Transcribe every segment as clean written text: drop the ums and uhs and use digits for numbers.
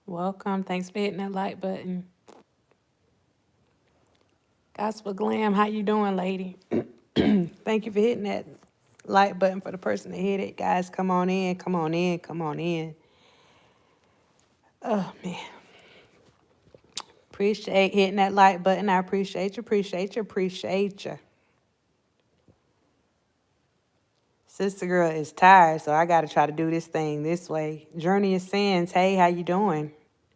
Welcome. Thanks for hitting that like button. Gospel Glam, how you doing, lady? Thank you for hitting that like button for the person that hit it. Guys, come on in, come on in, come on in. Oh, man. Appreciate hitting that like button. I appreciate you, appreciate you, appreciate you. Sister girl is tired, so I got to try to do this thing this way. Journey of Sins, hey, how you doing?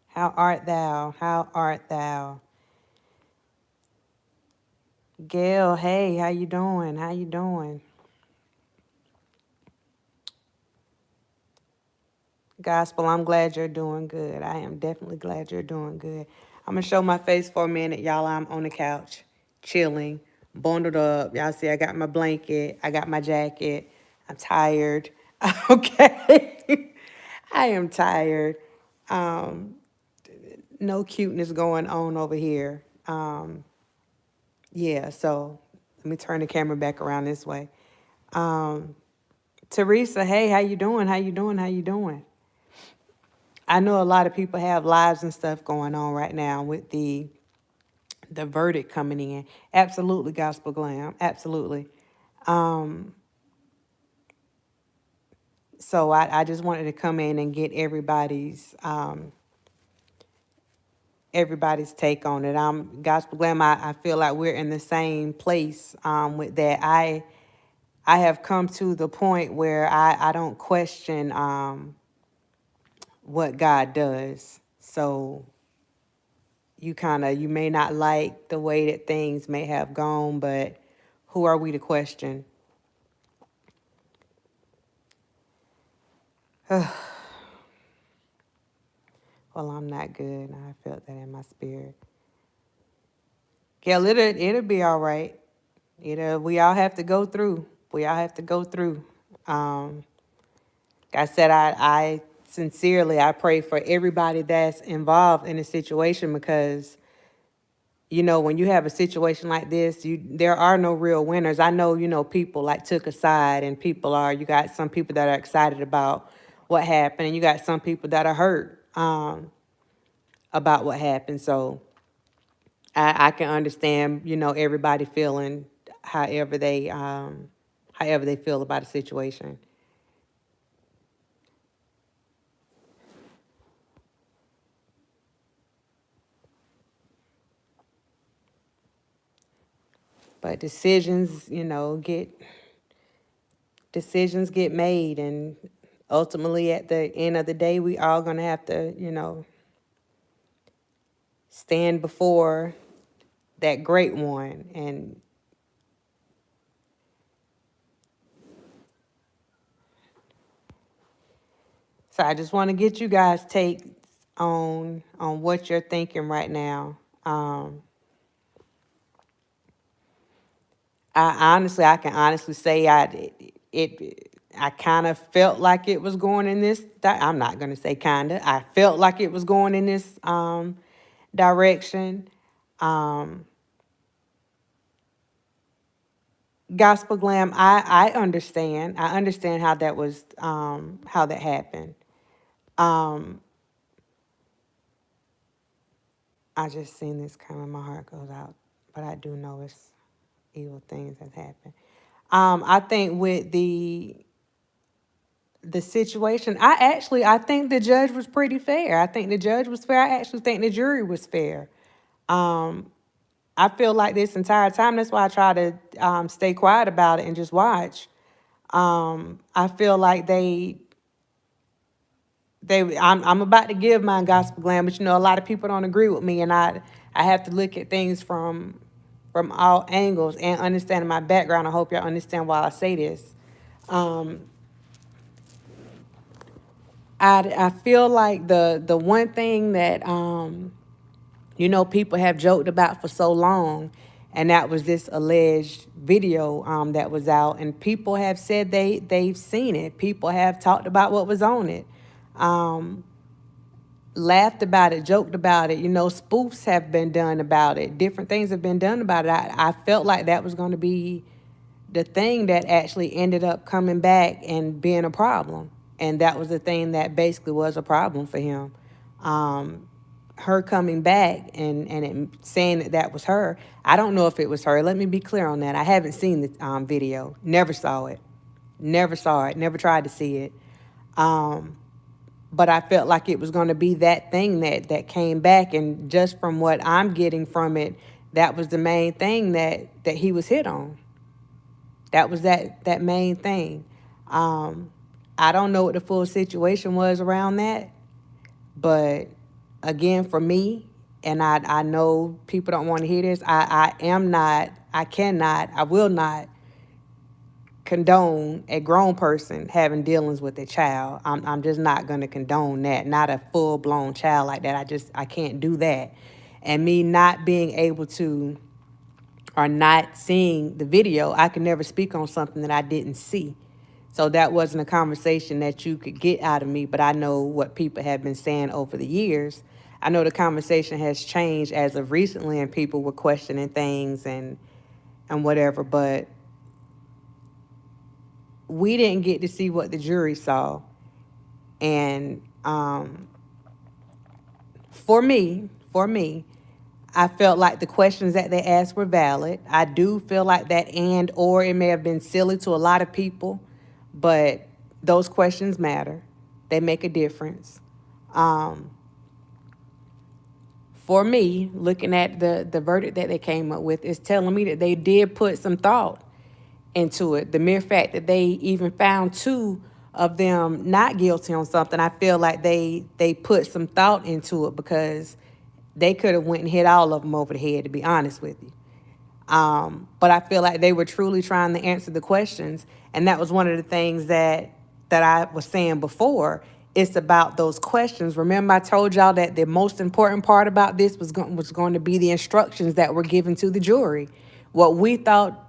How art thou? How art thou? Gail, hey, how you doing? How you doing? Gospel, I'm glad you're doing good. I am definitely glad you're doing good. I'm going to show my face for a minute. Y'all, I'm on the couch, chilling, bundled up. Y'all see I got my blanket. I got my jacket. I'm tired. Okay. I am tired. Um, no cuteness going on over here. Yeah, so let me turn the camera back around this way. Teresa, hey, how you doing? How you doing? How you doing? I know a lot of people have lives and stuff going on right now with the verdict coming in. Absolutely, Gospel Glam. Absolutely. So I just wanted to come in and get everybody's take on it. Gospel Glam, I feel like we're in the same place with that. I have come to the point where I don't question what God does. So you may not like the way that things may have gone, but who are we to question? Well, I'm not good. I felt that in my spirit. Gail, it'll be all right. We all have to go through. We all have to go through. Um, like I said, I sincerely I pray for everybody that's involved in the situation because when you have a situation like this, there are no real winners. I know, people like took a side and you got some people that are excited about what happened and you got some people that are hurt about what happened. So I can understand, everybody feeling however they feel about a situation. But decisions get made, and ultimately at the end of the day, we all gonna have to, stand before that great one. And so I just want to get you guys' take on what you're thinking right now. I can honestly say I kind of felt like it was going in this. I'm not gonna say kinda. I felt like it was going in this direction. Um, Gospel Glam, I understand. I understand how that was how that happened. Um, I just seen this coming. My heart goes out, but I do know it's evil things that happen. I think with the situation, I think the judge was pretty fair. I think the judge was fair. I actually think the jury was fair. Um, I feel like this entire time, that's why I try to stay quiet about it and just watch. I feel like I'm about to give my Gospel Glam, but a lot of people don't agree with me, and I have to look at things from all angles and understanding my background. I hope y'all understand why I say this. I feel like the one thing that people have joked about for so long, and that was this alleged video that was out, and people have said they've seen it. People have talked about what was on it, laughed about it, joked about it. Spoofs have been done about it. Different things have been done about it. I felt like that was going to be the thing that actually ended up coming back and being a problem. And that was the thing that basically was a problem for him. Her coming back and it saying that that was her. I don't know if it was her. Let me be clear on that. I haven't seen the video. Never saw it. Never saw it. Never tried to see it. But I felt like it was going to be that thing that came back, and just from what I'm getting from it, that was the main thing that he was hit on. That was that main thing. I don't know what the full situation was around that, but again, for me, and I know people don't want to hear this, I cannot, I will not condone a grown person having dealings with a child. I'm just not going to condone that. Not a full blown child like that. I can't do that. And me not being able to, or not seeing the video, I can never speak on something that I didn't see. So that wasn't a conversation that you could get out of me, but I know what people have been saying over the years. I know the conversation has changed as of recently, and people were questioning things and whatever, but we didn't get to see what the jury saw. And for me, I felt like the questions that they asked were valid. I do feel like that and or it may have been silly to a lot of people, but those questions matter. They make a difference. For me, looking at the verdict that they came up with, is telling me that they did put some thought into it. The mere fact that they even found two of them not guilty on something, I feel like they put some thought into it, because they could have went and hit all of them over the head, to be honest with you. But I feel like they were truly trying to answer the questions, and that was one of the things that I was saying before. It's about those questions. Remember, I told y'all that the most important part about this was going to be the instructions that were given to the jury. What we thought,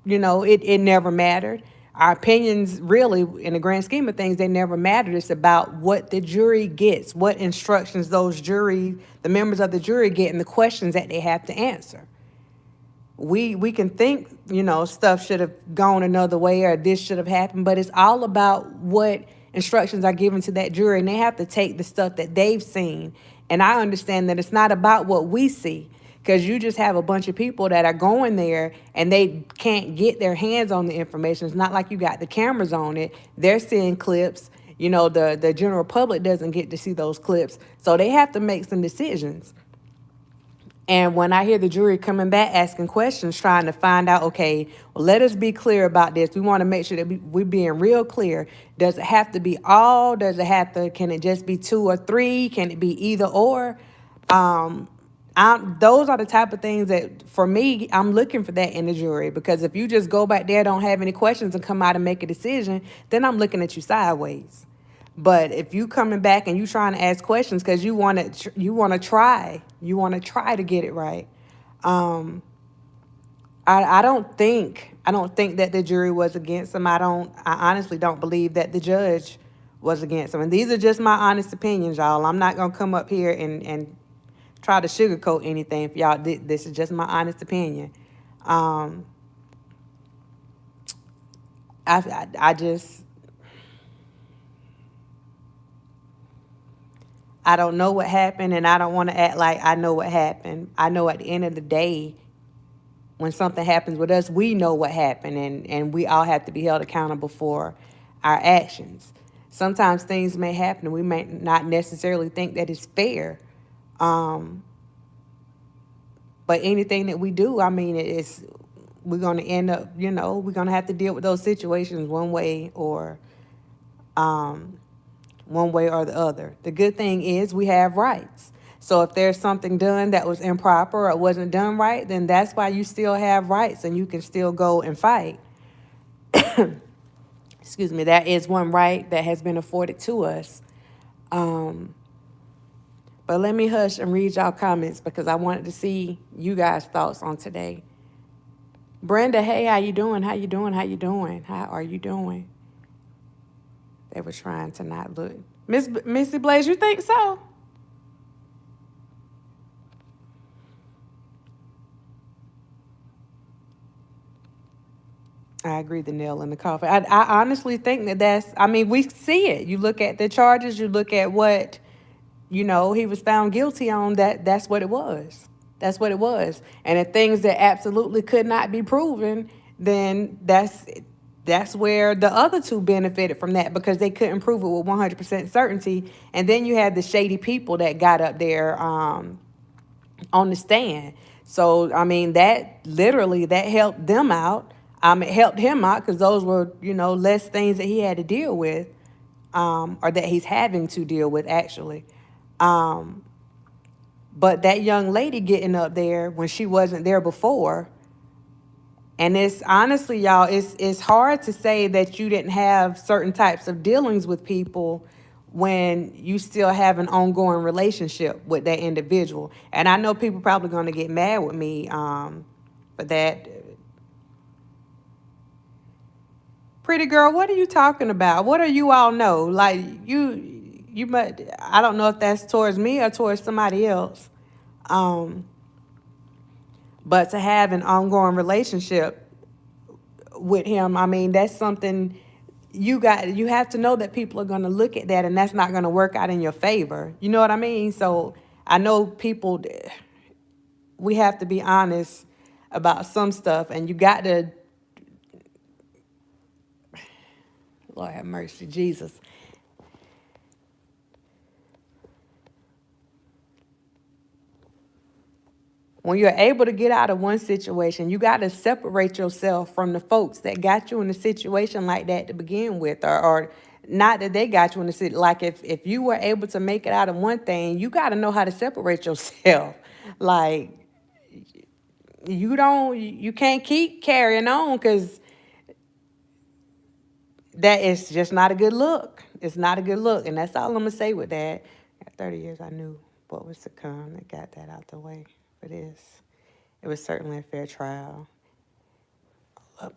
it never mattered. Our opinions, really, in the grand scheme of things, they never mattered. It's about what the jury gets, what instructions the members of the jury get, and the questions that they have to answer. We can think, stuff should have gone another way, or this should have happened, but it's all about what instructions are given to that jury, and they have to take the stuff that they've seen. And I understand that it's not about what we see, because you just have a bunch of people that are going there and they can't get their hands on the information. It's not like you got the cameras on it. They're seeing clips. The general public doesn't get to see those clips. So they have to make some decisions. And when I hear the jury coming back asking questions, trying to find out, okay, well, let us be clear about this. We want to make sure that we're being real clear. Does it have to be all? Can it just be 2 or 3? Can it be either or? Those are the type of things that, for me, I'm looking for that in the jury. Because if you just go back there, don't have any questions, and come out and make a decision, then I'm looking at you sideways. But if you coming back and you trying to ask questions because you want to try to get it right, I don't think that the jury was against them. I honestly don't believe that the judge was against them. And these are just my honest opinions, y'all. I'm not gonna come up here and try to sugarcoat anything for y'all. This is just my honest opinion. I don't know what happened, and I don't want to act like I know what happened. I know at the end of the day, when something happens with us, we know what happened, and we all have to be held accountable for our actions. Sometimes things may happen, and we may not necessarily think that it's fair. But anything that we do, we're going to end up, we're going to have to deal with those situations one way or the other. The good thing is we have rights. So if there's something done that was improper or it wasn't done right, then that's why you still have rights and you can still go and fight. Excuse me, that is one right that has been afforded to us. But let me hush and read y'all comments because I wanted to see you guys' thoughts on today. Brenda, hey, how you doing? How you doing? How you doing? How are you doing? They were trying to not look. Missy Blaze, you think so? I agree, the nail in the coffin. I honestly think we see it. You look at the charges, you look at what, he was found guilty on that. That's what it was. That's what it was. And the things that absolutely could not be proven, then that's where the other two benefited from that, because they couldn't prove it with 100% certainty. And then you had the shady people that got up there on the stand. So I mean, that literally that helped them out. It helped him out because those were less things that he had to deal with, or that he's having to deal with actually. But that young lady getting up there when she wasn't there before, and it's honestly, y'all, it's hard to say that you didn't have certain types of dealings with people when you still have an ongoing relationship with that individual. And I know people probably going to get mad with me for that. Pretty girl, what are you talking about? What do you all know? Like you might, I don't know if that's towards me or towards somebody else. Um, but to have an ongoing relationship with him, I mean, that's something you have to know that people are going to look at that, and that's not going to work out in your favor. You know what I mean? So I know people, we have to be honest about some stuff, and you got to, Lord have mercy, Jesus. When you're able to get out of one situation, you got to separate yourself from the folks that got you in a situation like that to begin with, or not that they got you in a situation. Like if you were able to make it out of one thing, you got to know how to separate yourself. Like you can't keep carrying on, because that is just not a good look. It's not a good look, and that's all I'm gonna say with that. At 30 years, I knew what was to come. I got that out the way for this. It was certainly a fair trial.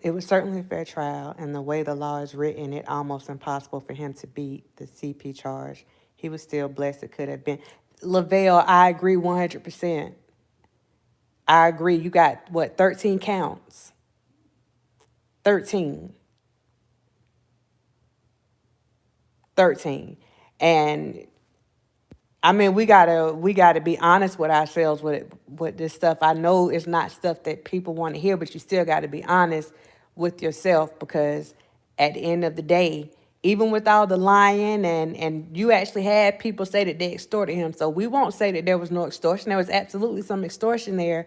It was certainly a fair trial, and the way the law is written, it almost impossible for him to beat the CP charge. He was still blessed. It could have been. Lavelle, I agree 100%. I agree. You got, what, 13 counts? 13. 13. And I mean, we gotta be honest with ourselves with this stuff. I know it's not stuff that people want to hear, but you still got to be honest with yourself, because at the end of the day, even with all the lying, and you actually had people say that they extorted him. So we won't say that there was no extortion. There was absolutely some extortion there.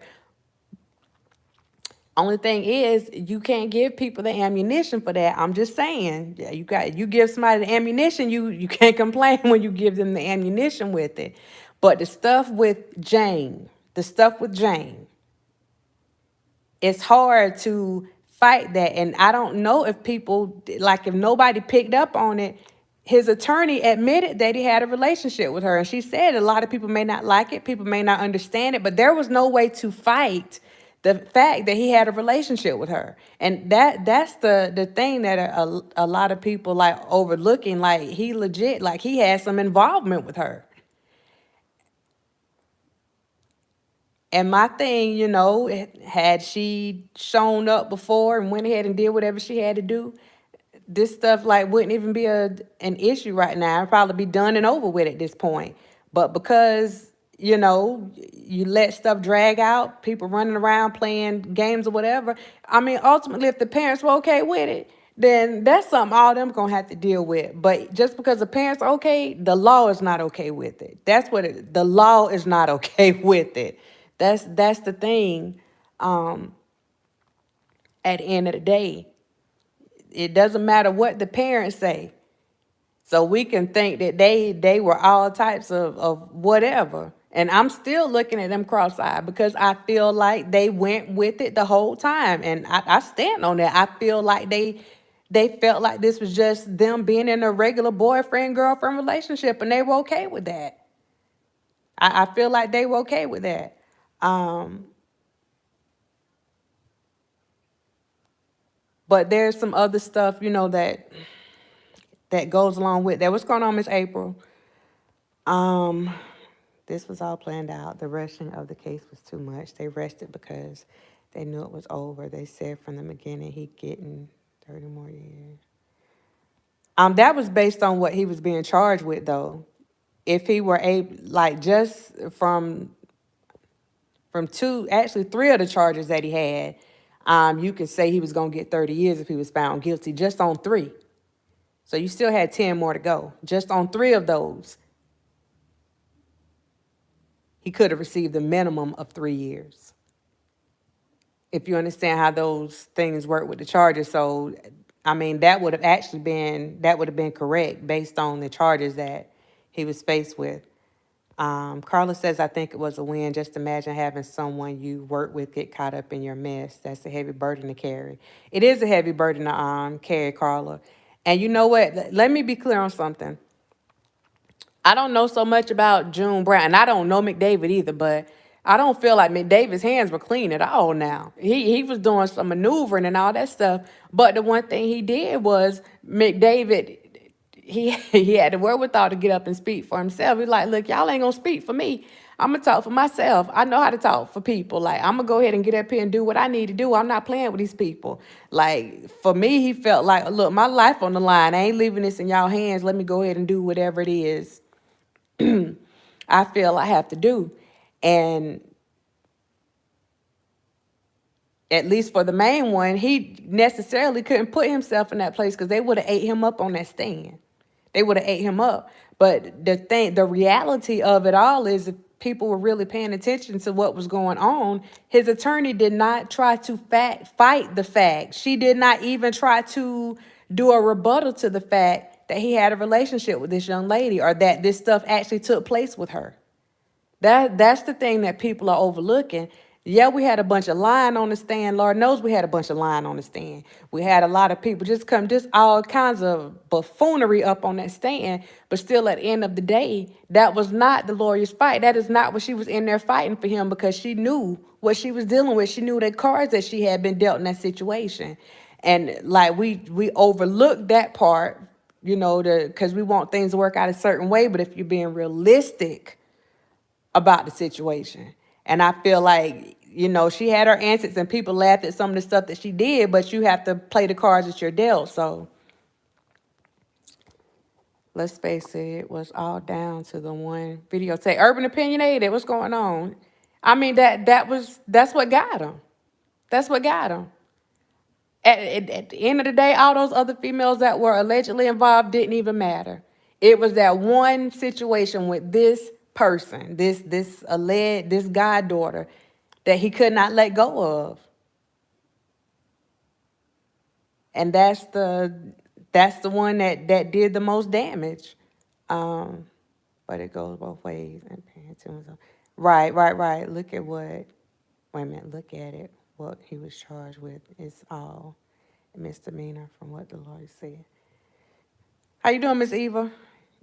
Only thing is, you can't give people the ammunition for that. I'm just saying, yeah, you give somebody the ammunition, you can't complain when you give them the ammunition with it. But the stuff with Jane, it's hard to fight that. And I don't know if people, like, if nobody picked up on it. His attorney admitted that he had a relationship with her, and she said a lot of people may not like it, people may not understand it, but there was no way to fight the fact that he had a relationship with her. And that's the thing that a lot of people like overlooking. Like, he legit, like, he had some involvement with her. And my thing, had she shown up before and went ahead and did whatever she had to do, this stuff like wouldn't even be an issue right now. It'd probably be done and over with at this point. But because, you let stuff drag out, people running around playing games or whatever. I mean, ultimately, if the parents were okay with it, then that's something all them gonna have to deal with. But just because the parents are okay, the law is not okay with it. That's what the law is not okay with it. That's the thing. At the end of the day, it doesn't matter what the parents say. So we can think that they were all types of whatever. And I'm still looking at them cross-eyed, because I feel like they went with it the whole time. And I stand on that. I feel like they felt like this was just them being in a regular boyfriend-girlfriend relationship, and they were okay with that. I feel like they were okay with that. But there's some other stuff, that goes along with that. What's going on, Miss April? This was all planned out. The rushing of the case was too much. They rushed it because they knew it was over. They said from the beginning he getting 30 more years. That was based on what he was being charged with, though. if he were able, like, just from two, actually three of the charges that he had, you could say he was going to get 30 years if he was found guilty just on three. So you still had 10 more to go. Just on three of those, he could have received a minimum of 3 years. If you understand how those things work with the charges. So, I mean, that would have been correct based on the charges that he was faced with. Carla says, I think it was a win. Just imagine having someone you work with get caught up in your mess. That's a heavy burden to carry. It is a heavy burden to carry, Carla. And you know what? Let me be clear on something. I don't know so much about June Brown, and I don't know McDavid either, but I don't feel like McDavid's hands were clean at all now. He was doing some maneuvering and all that stuff. But the one thing he did was McDavid, he had the wherewithal to get up and speak for himself. He's like, look, y'all ain't gonna speak for me. I'm gonna talk for myself. I know how to talk for people. Like, I'm gonna go ahead and get up here and do what I need to do. I'm not playing with these people. Like, for me, he felt like, look, my life on the line. I ain't leaving this in y'all hands. Let me go ahead and do whatever it is I feel I have to do. And at least for the main one, he necessarily couldn't put himself in that place because they would have ate him up on that stand. They would have ate him up. But the reality of it all is, if people were really paying attention to what was going on, his attorney did not try to fight the fact. She did not even try to do a rebuttal to the fact that he had a relationship with this young lady, or that this stuff actually took place with her. That's the thing that people are overlooking. Yeah, we had a bunch of lying on the stand. Lord knows we had a bunch of lying on the stand. We had a lot of people just all kinds of buffoonery up on that stand. But still, at the end of the day, that was not the lawyer's fight. That is not what she was in there fighting for him, because she knew what she was dealing with. She knew the cards that she had been dealt in that situation. And like, we overlooked that part, because we want things to work out a certain way. But if you're being realistic about the situation. And I feel like, she had her answers and people laughed at some of the stuff that she did, but you have to play the cards that you're dealt. So let's face it, it was all down to the one videotape. Urban Opinionated, what's going on? I mean, that's what got him. That's what got him. At the end of the day, all those other females that were allegedly involved didn't even matter. It was that one situation with this person, this goddaughter, that he could not let go of. And that's the one that did the most damage. But it goes both ways. And paying attention. Right. Look at what, wait a minute, look at it. What he was charged with is all misdemeanor from what the lawyer said. How you doing, Miss Eva?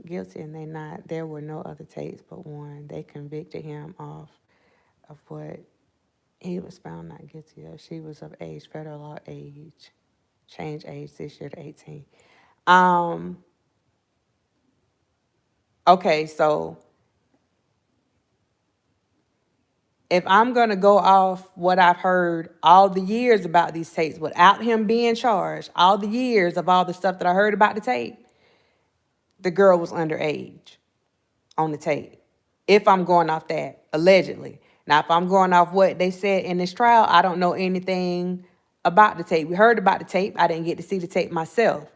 Guilty, and they not. There were no other tapes but one. They convicted him of what he was found not guilty of. She was of age, federal law age, change age this year to 18. Okay, so if I'm going to go off what I've heard all the years about these tapes without him being charged, all the years of all the stuff that I heard about the tape, the girl was underage on the tape. If I'm going off that, allegedly. Now, if I'm going off what they said in this trial, I don't know anything about the tape. We heard about the tape. I didn't get to see the tape myself.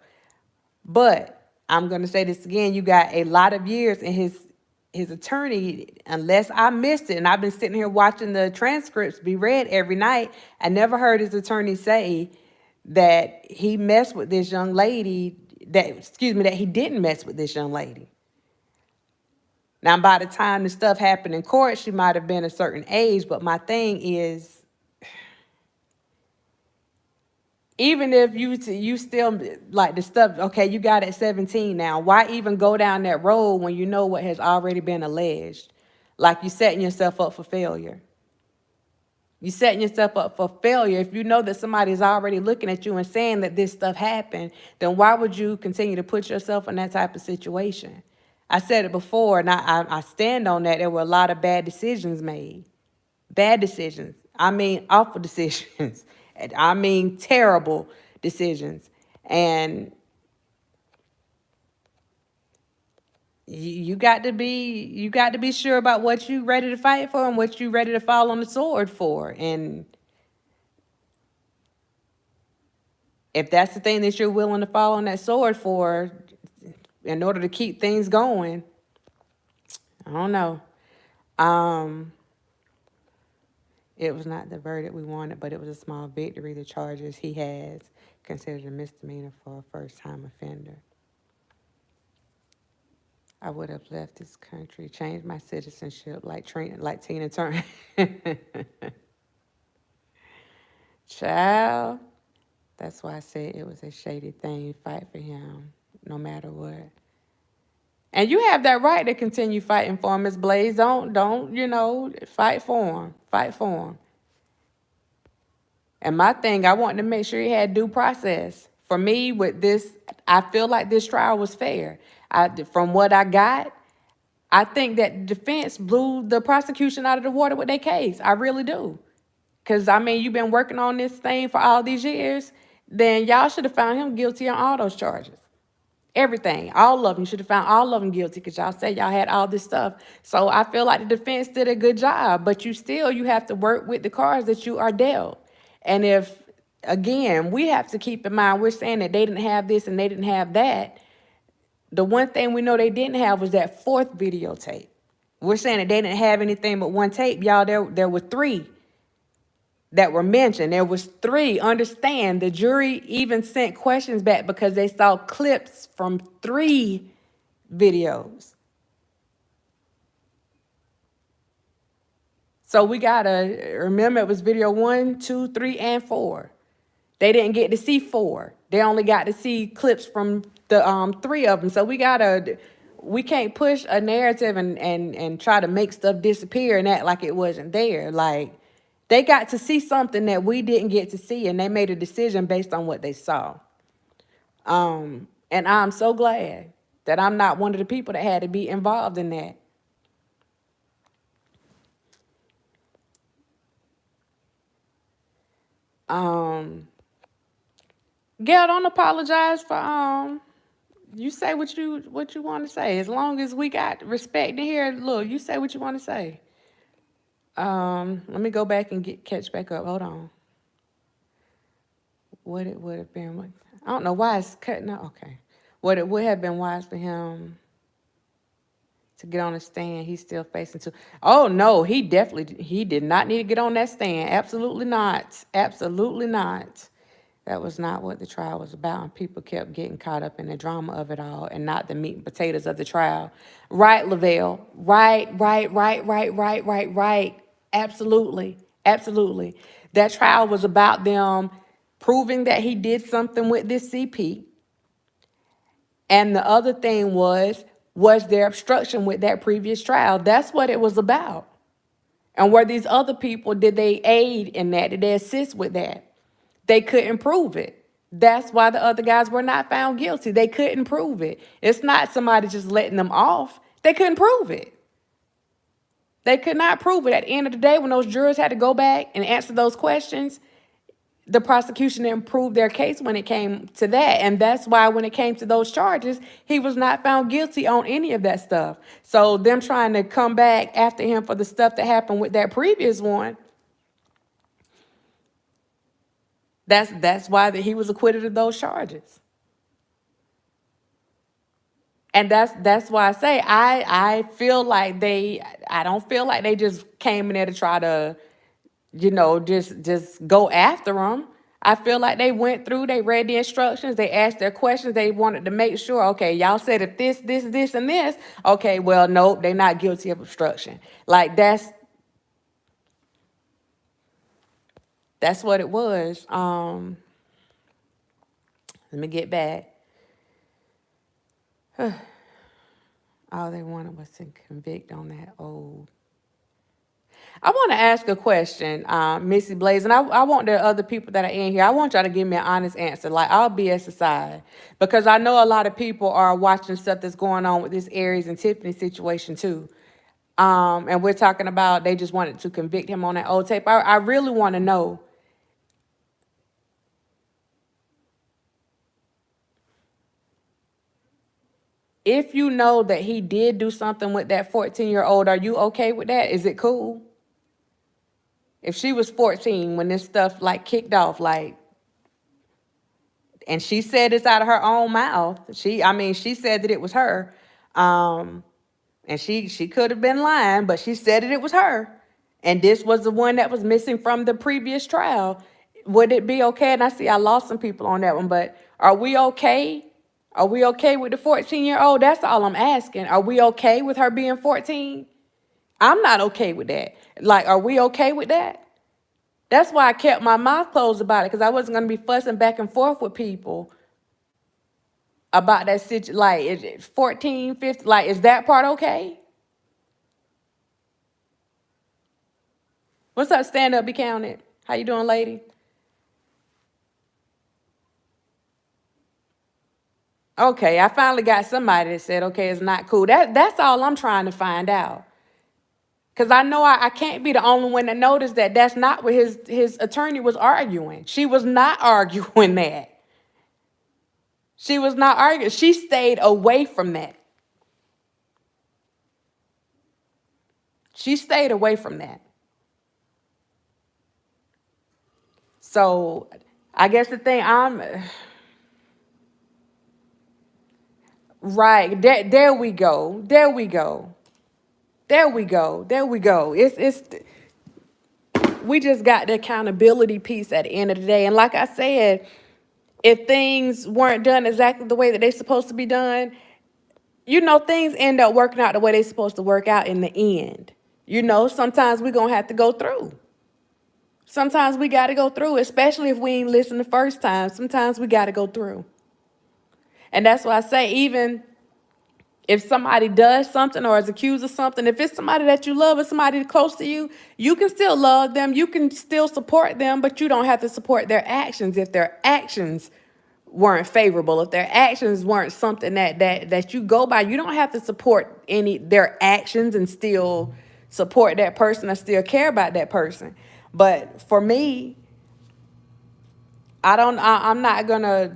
But I'm going to say this again. You got a lot of years, and his attorney, unless I missed it, and I've been sitting here watching the transcripts be read every night, I never heard his attorney say that he messed with this young lady, that he didn't mess with this young lady. Now, by the time the stuff happened in court, she might have been a certain age, but my thing is, even if you still like the stuff, okay, you got at 17 now, why even go down that road when you know what has already been alleged? Like, you're setting yourself up for failure. You're setting yourself up for failure. If you know that somebody is already looking at you and saying that this stuff happened, then why would you continue to put yourself in that type of situation? I said it before, and I stand on that. There were a lot of bad decisions made. Bad decisions. I mean, awful decisions. I mean, terrible decisions. And you got to be sure about what you ready to fight for and what you ready to fall on the sword for. And if that's the thing that you're willing to fall on that sword for in order to keep things going, I don't know. It was not the verdict we wanted, but it was a small victory. The charges he has considered a misdemeanor for a first-time offender. I would have left this country, changed my citizenship like Tina Turner. Child, that's why I said it was a shady thing. Fight for him, no matter what. And you have that right to continue fighting for him, Miss Blaze. Don't, fight for him. Fight for him. And my thing, I wanted to make sure he had due process. For me, with this, I feel like this trial was fair. From what I got, I think that the defense blew the prosecution out of the water with their case. I really do. Because, I mean, you've been working on this thing for all these years. Then y'all should have found him guilty on all those charges. Everything. All of them. You should have found all of them guilty because y'all said y'all had all this stuff. So I feel like the defense did a good job. But you have to work with the cards that you are dealt. And if, again, we have to keep in mind, we're saying that they didn't have this and they didn't have that. The one thing we know they didn't have was that fourth videotape. We're saying that they didn't have anything but one tape. Y'all, there were three that were mentioned. There was three. Understand, the jury even sent questions back because they saw clips from 3 videos. So we got to remember it was video 1, 2, 3, and 4. They didn't get to see 4. They only got to see clips from the 3 of them. So we can't push a narrative and try to make stuff disappear and act like it wasn't there. Like, they got to see something that we didn't get to see, and they made a decision based on what they saw. And I'm so glad that I'm not one of the people that had to be involved in that. Gail, don't apologize for you say what you want to say. As long as we got respect in here, look, you say what you want to say. Let me go back and catch back up. Hold on. What it would have been, I don't know why it's cutting out. Okay. What it would have been wise for him to get on the stand. He's still facing two. Oh no, he did not need to get on that stand. Absolutely not. Absolutely not. That was not what the trial was about. And people kept getting caught up in the drama of it all and not the meat and potatoes of the trial. Right, Lavelle. Right. Absolutely. Absolutely. That trial was about them proving that he did something with this CP. And the other thing was there obstruction with that previous trial? That's what it was about. And were these other people, did they aid in that? Did they assist with that? They couldn't prove it. That's why the other guys were not found guilty. They couldn't prove it. It's not somebody just letting them off. They couldn't prove it. They could not prove it. At the end of the day, when those jurors had to go back and answer those questions, the prosecution didn't prove their case when it came to that. And that's why when it came to those charges, he was not found guilty on any of that stuff. So them trying to come back after him for the stuff that happened with that previous one, that's why he was acquitted of those charges. And that's why I say I feel like I don't feel like they just came in there to try to, just go after them. I feel like they went through, they read the instructions, they asked their questions, they wanted to make sure, okay, y'all said if this, and this, okay, well, nope, they're not guilty of obstruction. Like that's what it was. Let me get back. All they wanted was to convict on that old. I want to ask a question, Missy Blaze, and I want the other people that are in here, I want y'all to give me an honest answer, like all BS aside, because I know a lot of people are watching stuff that's going on with this Aries and Tiffany situation too. And we're talking about they just wanted to convict him on that old tape. I really want to know. If you know that he did do something with that 14-year-old, are you okay with that? Is it cool? If she was 14 when this stuff like kicked off, like, and she said it's out of her own mouth. She said that it was her. Um, and she could have been lying, but she said that it was her. And this was the one that was missing from the previous trial. Would it be okay? And I see I lost some people on that one, but are we okay? Are we okay with the 14-year-old? That's all I'm asking. Are we okay with her being 14? I'm not okay with that. Like, are we okay with that? That's why I kept my mouth closed about it, because I wasn't going to be fussing back and forth with people about that situation. Like, is it 14, 15? Like, is that part okay? What's up, stand up, be counted? How you doing, lady? Okay, I finally got somebody that said, okay, it's not cool. That's all I'm trying to find out. Because I know I can't be the only one that noticed that that's not what his attorney was arguing. She was not arguing that. She was not arguing. She stayed away from that. She stayed away from that. So I guess the thing right, there we go. There we go. There we go. There we go. It's we just got the accountability piece at the end of the day. And like I said, if things weren't done exactly the way that they're supposed to be done, things end up working out the way they're supposed to work out in the end. Sometimes we're going to have to go through. Sometimes we got to go through, especially if we ain't listen the first time. Sometimes we got to go through. And that's why I say, even if somebody does something or is accused of something, if it's somebody that you love or somebody close to you, you can still love them. You can still support them, but you don't have to support their actions if their actions weren't favorable. If their actions weren't something that you go by, you don't have to support their actions and still support that person or still care about that person. But for me, I'm not gonna.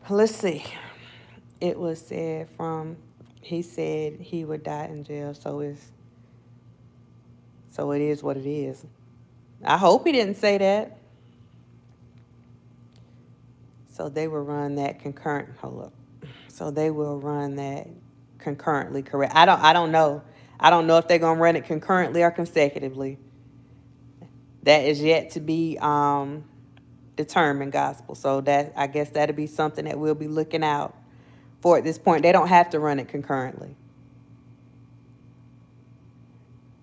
Let's see. It was said he said he would die in jail, so it is what it is. I hope he didn't say that. So they will run that concurrent. Hold up. So they will run that concurrently, correct? I don't know. I don't know if they're gonna run it concurrently or consecutively. That is yet to be determined, gospel. So I guess that'll be something that we'll be looking out for at this point. They don't have to run it concurrently.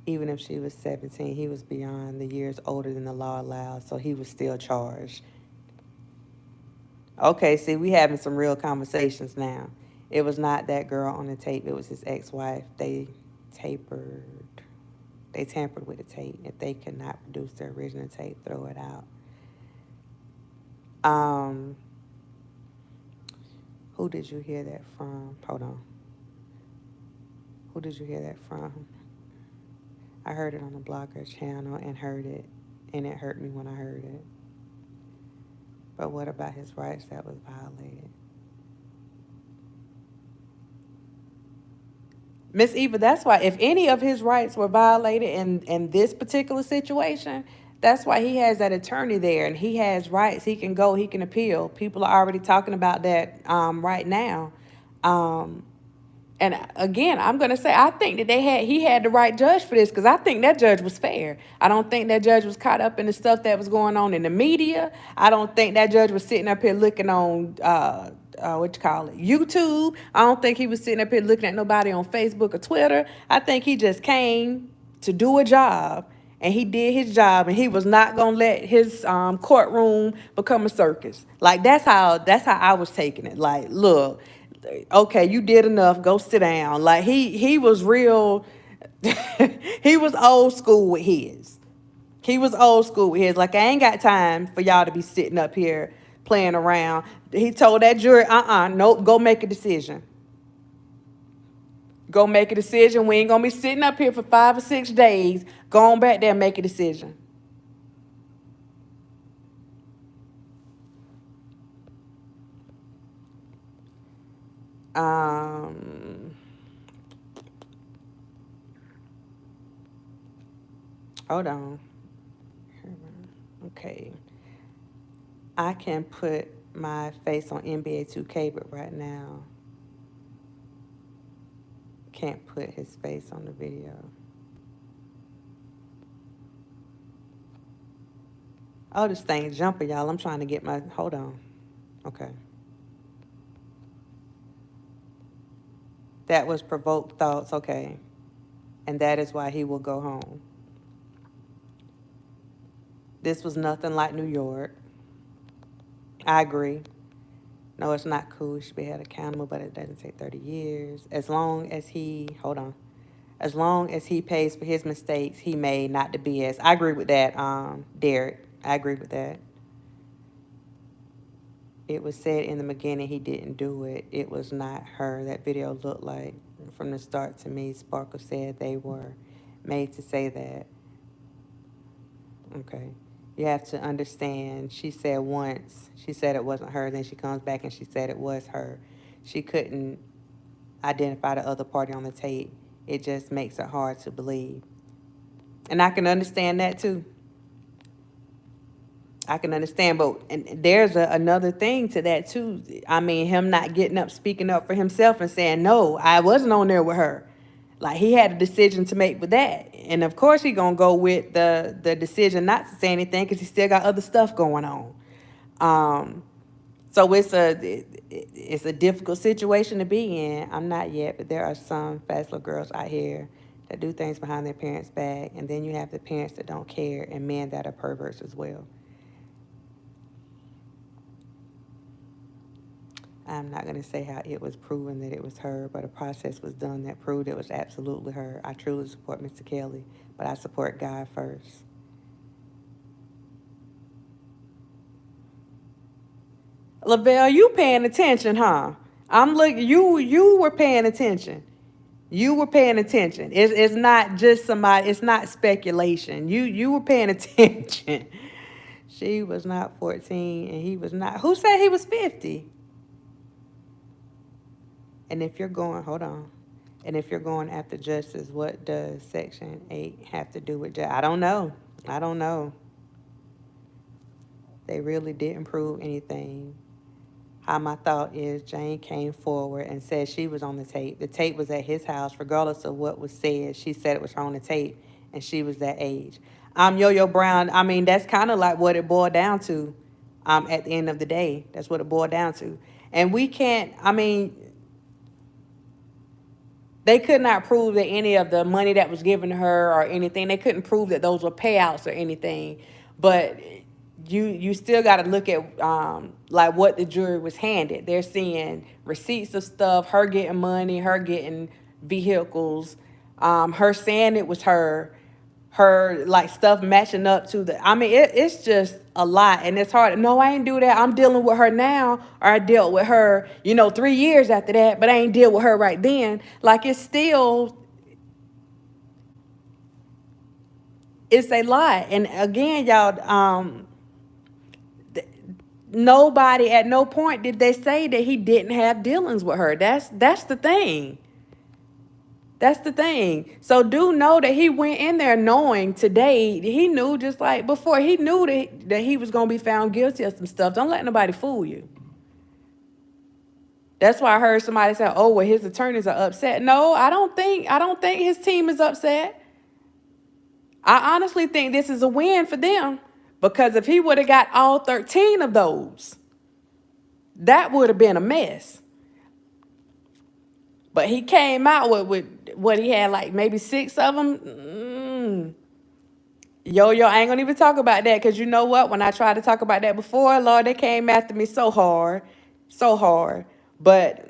Even if she was 17, he was beyond the years older than the law allowed, so he was still charged. Okay, see, we having some real conversations now. It was not that girl on the tape. It was his ex-wife. They tampered with the tape. If they could not produce the original tape, throw it out. Who did you hear that from? Hold on. Who did you hear that from? I heard it on the blogger channel and it hurt me when I heard it. But what about his rights that was violated? Miss Eva, that's why if any of his rights were violated in this particular situation, that's why he has that attorney there and he has rights. He can go, he can appeal. People are already talking about that right now. And again, I'm going to say, I think that he had the right judge for this, because I think that judge was fair. I don't think that judge was caught up in the stuff that was going on in the media. I don't think that judge was sitting up here looking on, YouTube. I don't think he was sitting up here looking at nobody on Facebook or Twitter. I think he just came to do a job, and he did his job, and he was not going to let his courtroom become a circus. Like, that's how I was taking it. Like, look, okay, you did enough, go sit down. Like, he was real. He was old school with his. Like, I ain't got time for y'all to be sitting up here playing around. He told that jury, nope, go make a decision. Go make a decision. We ain't gonna be sitting up here for 5 or 6 days. Go on back there and make a decision. Um, hold on. Okay. I can put my face on NBA 2K, but right now can't put his face on the video. Oh, this thing jumping, y'all. I'm trying to get my, hold on. Okay. That was provoked thoughts, okay. And that is why he will go home. This was nothing like New York. I agree. No, it's not cool. He should be held accountable, but it doesn't take 30 years. As long as he, hold on. As long as he pays for his mistakes he made, not the BS. I agree with that, Derek. I agree with that. It was said in the beginning he didn't do it. It was not her. That video looked like, from the start to me, Sparkle said they were made to say that. Okay. You have to understand, she said once, she said it wasn't her, then she comes back and she said it was her. She couldn't identify the other party on the tape. It just makes it hard to believe. And I can understand that too. I can understand, but and there's another thing to that too. I mean, him not getting up, speaking up for himself and saying, no, I wasn't on there with her. Like, he had a decision to make with that. And of course he gonna go with the decision not to say anything because he still got other stuff going on. So it's a difficult situation to be in. I'm not yet, but there are some fast little girls out here that do things behind their parents' back, and then you have the parents that don't care, and men that are perverts as well. I'm not going to say how it was proven that it was her, but a process was done that proved it was absolutely her. I truly support Mr. Kelly, but I support God first. Lavelle, you paying attention, huh? I'm looking. You were paying attention. You were paying attention. It's not just somebody. It's not speculation. You were paying attention. She was not 14, and he was not. Who said he was 50? And if you're going, hold on. And if you're going after justice, what does Section 8 have to do with justice? I don't know. I don't know. They really didn't prove anything. How my thought is, Jane came forward and said she was on the tape. The tape was at his house, regardless of what was said. She said it was her on the tape, and she was that age. Yo-Yo Brown, I mean, that's kind of like what it boiled down to at the end of the day. That's what it boiled down to. And we can't, I mean, they could not prove that any of the money that was given to her or anything, they couldn't prove that those were payouts or anything. But you still got to look at like what the jury was handed. They're seeing receipts of stuff, her getting money, her getting vehicles, her saying it was her like stuff matching up to the, I mean, it's just a lot, and it's hard. No, I ain't do that. I'm dealing with her now, or I dealt with her, 3 years after that, but I ain't deal with her right then. Like, it's a lot. And again, y'all, nobody at no point did they say that he didn't have dealings with her. That's the thing. That's the thing. So do know that he went in there knowing today, he knew just like before, he knew that he was going to be found guilty of some stuff. Don't let nobody fool you. That's why I heard somebody say, oh, well, his attorneys are upset. No, I don't think his team is upset. I honestly think this is a win for them, because if he would have got all 13 of those, that would have been a mess. But he came out with what he had, like maybe 6 of them. Yo, I ain't gonna even talk about that, because you know what? When I tried to talk about that before, Lord, they came after me so hard, so hard. But,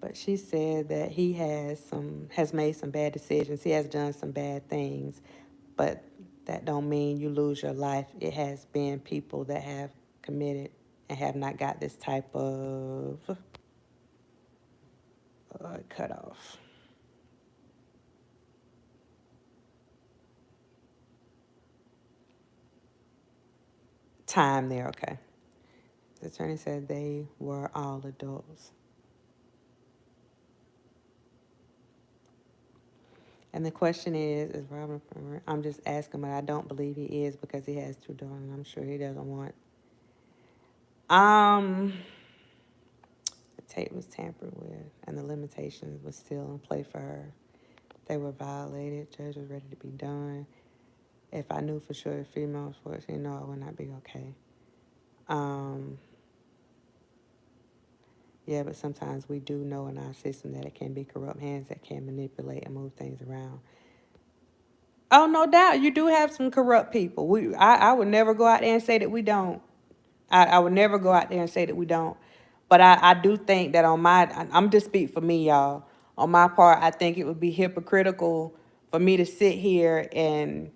But she said that he has made some bad decisions. He has done some bad things, but that don't mean you lose your life. It has been people that have committed and have not got this type of cutoff. time there, okay. The attorney said they were all adults. And the question is Robin, I'm just asking, but I don't believe he is because he has 2 daughters, and I'm sure he doesn't want. The tape was tampered with, and the limitations was still in play for her. They were violated. Judge was ready to be done. If I knew for sure the female was, it would not be okay. Yeah, but sometimes we do know in our system that it can be corrupt hands that can manipulate and move things around. Oh, no doubt. You do have some corrupt people. I would never go out there and say that we don't. I would never go out there and say that we don't. But I do think that I'm just speak for me, y'all. On my part, I think it would be hypocritical for me to sit here and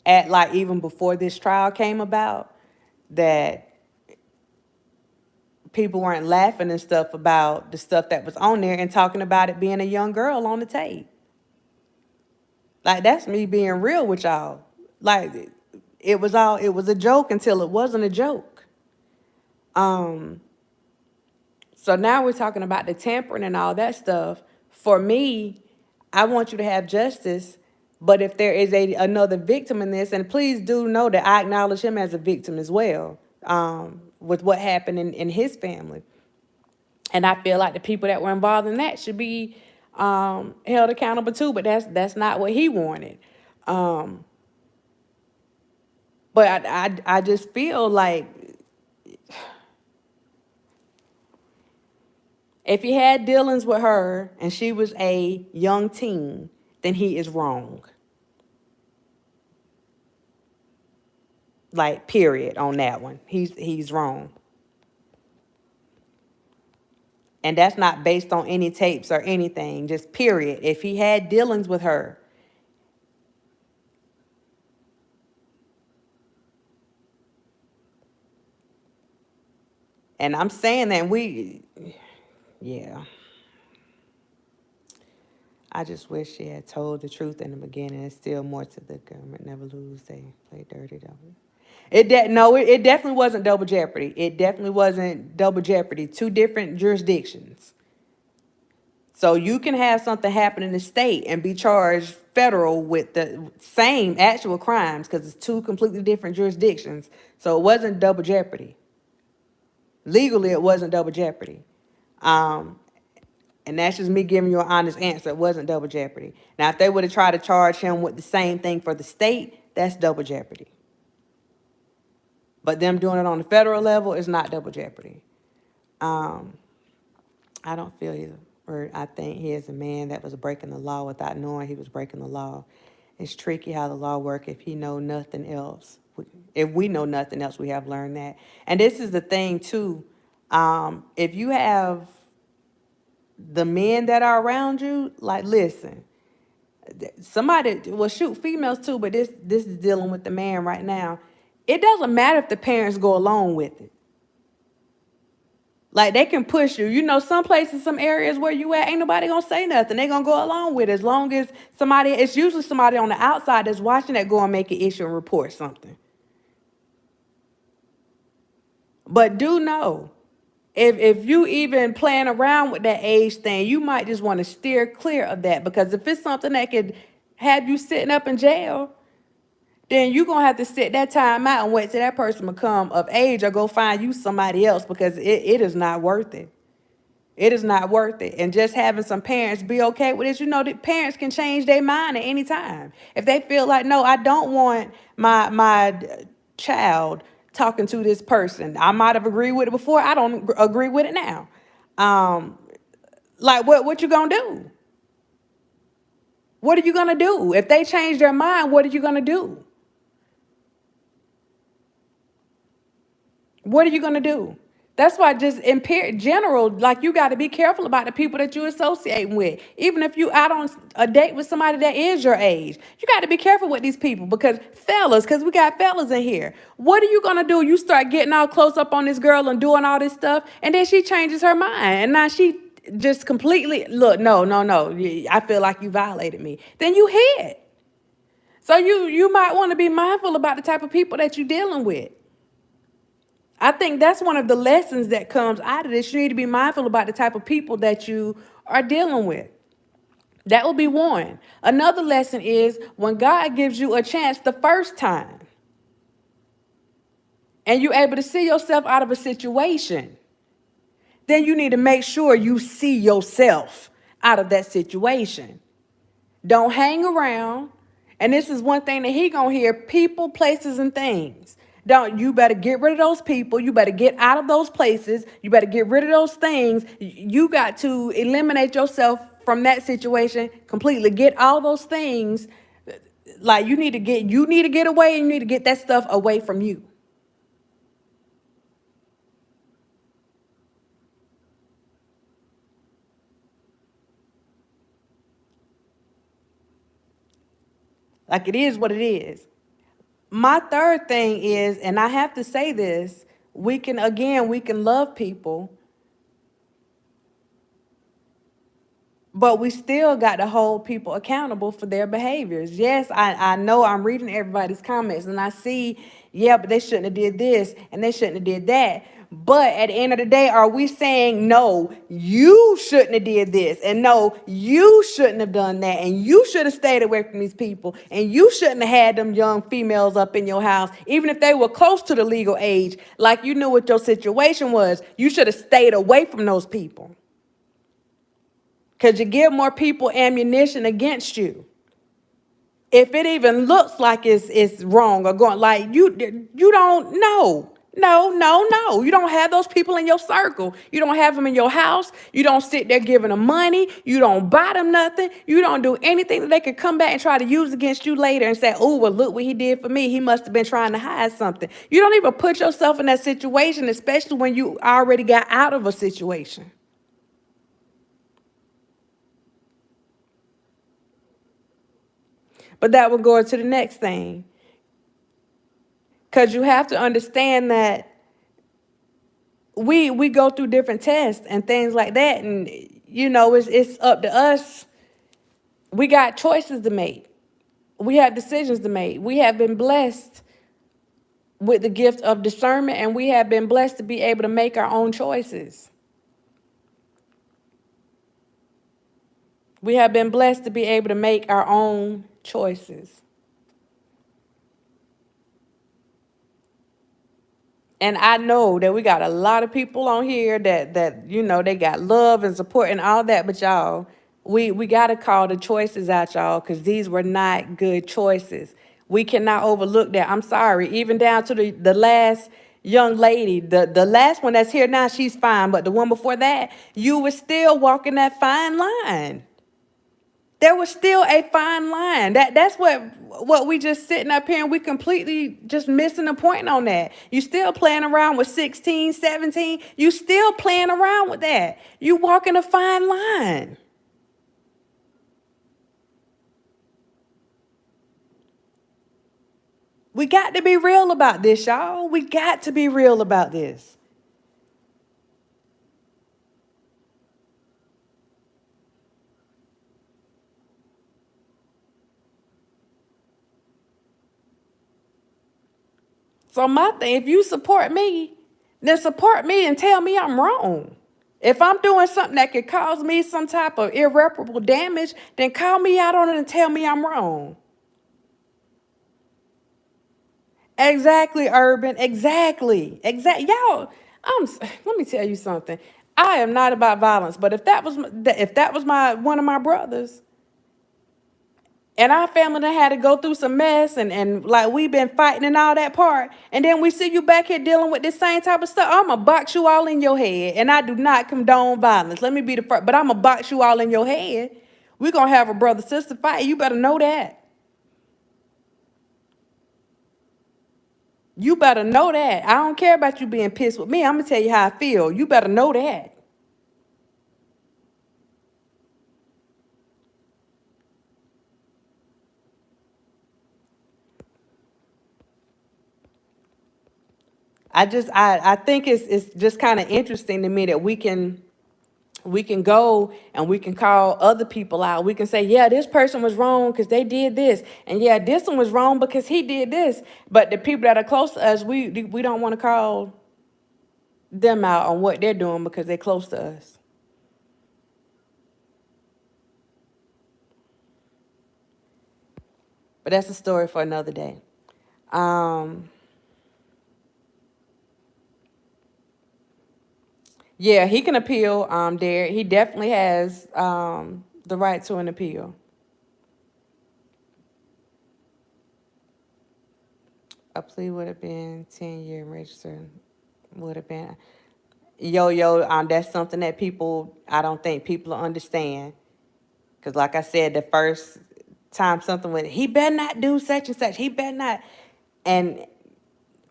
act like even before this trial came about, that people weren't laughing and stuff about the stuff that was on there and talking about it being a young girl on the tape. Like, that's me being real with y'all. Like, it was a joke until it wasn't a joke. So now we're talking about the tampering and all that stuff. For me, I want you to have justice, but if there is another victim in this, and please do know that I acknowledge him as a victim as well, with what happened in his family. And I feel like the people that were involved in that should be held accountable too, but that's not what he wanted. But I just feel like if he had dealings with her and she was a young teen, then he is wrong. Like, period on that one. He's wrong. And that's not based on any tapes or anything, just period. If he had dealings with her. And I'm saying that yeah. I just wish she had told the truth in the beginning. It's still more to the government. Never lose. They play dirty, though. It definitely wasn't double jeopardy. It definitely wasn't double jeopardy. 2 different jurisdictions. So you can have something happen in the state and be charged federal with the same actual crimes because it's 2 completely different jurisdictions. So it wasn't double jeopardy. Legally, it wasn't double jeopardy. And that's just me giving you an honest answer. It wasn't double jeopardy. Now, if they would have tried to charge him with the same thing for the state, that's double jeopardy. But them doing it on the federal level is not double jeopardy. I don't feel either. Or I think he is a man that was breaking the law without knowing he was breaking the law. It's tricky how the law works if he know nothing else. If we know nothing else, we have learned that. And this is the thing, too. If you have the men that are around you, like, listen, somebody, well, shoot, females too, but this is dealing with the man right now. It doesn't matter if the parents go along with it. Like, they can push you. You know, some places, some areas where you at, ain't nobody gonna say nothing. They gonna go along with it as long as it's usually somebody on the outside that's watching that go and make an issue and report something. But do know, if you even playing around with that age thing, you might just want to steer clear of that, because if it's something that could have you sitting up in jail, then you're going to have to sit that time out and wait till that person become of age or go find you somebody else, because it is not worth it. It is not worth it. And just having some parents be okay with it, you know, that parents can change their mind at any time. If they feel like, no, I don't want my child talking to this person. I might have agreed with it before. I don't agree with it now. Like, what you gonna do? What are you gonna do? If they change their mind, what are you gonna do? What are you gonna do? That's why just in general, like, you got to be careful about the people that you associate with. Even if you out on a date with somebody that is your age, you got to be careful with these people, because we got fellas in here. What are you going to do? You start getting all close up on this girl and doing all this stuff, and then she changes her mind. And now she just completely, look, no, I feel like you violated me. Then you hit. So you might want to be mindful about the type of people that you're dealing with. I think that's one of the lessons that comes out of this. You need to be mindful about the type of people that you are dealing with. That will be one. Another lesson is when God gives you a chance the first time and you're able to see yourself out of a situation, then you need to make sure you see yourself out of that situation. Don't hang around. And this is one thing that he gonna hear: people, places, and things. You better get rid of those people. You better get out of those places. You better get rid of those things. You got to eliminate yourself from that situation completely. Get all those things. Like you need to get away, and you need to get that stuff away from you. Like it is what it is. My third thing is, and I have to say this, we can love people, but we still got to hold people accountable for their behaviors. Yes, I know I'm reading everybody's comments and I see, yeah, but they shouldn't have did this and they shouldn't have did that. But at the end of the day, are we saying, no, you shouldn't have did this, and no, you shouldn't have done that, and you should have stayed away from these people, and you shouldn't have had them young females up in your house, even if they were close to the legal age, like you knew what your situation was, you should have stayed away from those people. Because you give more people ammunition against you. If it even looks like it's wrong or going, like you don't know. No. You don't have those people in your circle. You don't have them in your house. You don't sit there giving them money. You don't buy them nothing. You don't do anything that they could come back and try to use against you later and say, oh, well, look what he did for me. He must have been trying to hide something. You don't even put yourself in that situation, especially when you already got out of a situation. But that will go into the next thing. Because you have to understand that we go through different tests and things like that. And, it's up to us. We got choices to make. We have decisions to make. We have been blessed with the gift of discernment, and we have been blessed to be able to make our own choices. We have been blessed to be able to make our own choices. And I know that we got a lot of people on here that they got love and support and all that, but y'all, we got to call the choices out, y'all, because these were not good choices. We cannot overlook that. I'm sorry, even down to the last young lady, the last one that's here now, she's fine, but the one before that, you were still walking that fine line. There was still a fine line. That's what we just sitting up here and we completely just missing the point on that. You still playing around with 16, 17. You still playing around with that. You walking a fine line. We got to be real about this, y'all. We got to be real about this. So my thing, if you support me, then support me and tell me I'm wrong. If I'm doing something that could cause me some type of irreparable damage, then call me out on it and tell me I'm wrong. Exactly, Urban. Exactly. Y'all, let me tell you something. I am not about violence, but if that was my one of my brothers, and our family done had to go through some mess and like we've been fighting and all that part. And then we see you back here dealing with this same type of stuff. I'm going to box you all in your head. And I do not condone violence. Let me be the first. But I'm going to box you all in your head. We're going to have a brother-sister fight. You better know that. You better know that. I don't care about you being pissed with me. I'm going to tell you how I feel. You better know that. I think it's just kind of interesting to me that we can go and we can call other people out. We can say, yeah, this person was wrong because they did this. And yeah, this one was wrong because he did this. But the people that are close to us, we don't want to call them out on what they're doing because they're close to us. But that's a story for another day. Yeah, he can appeal, Derek. He definitely has the right to an appeal. A plea would have been 10-year registered. Would have been. That's something that I don't think people understand. Because like I said, the first time something went, he better not do such and such. He better not. And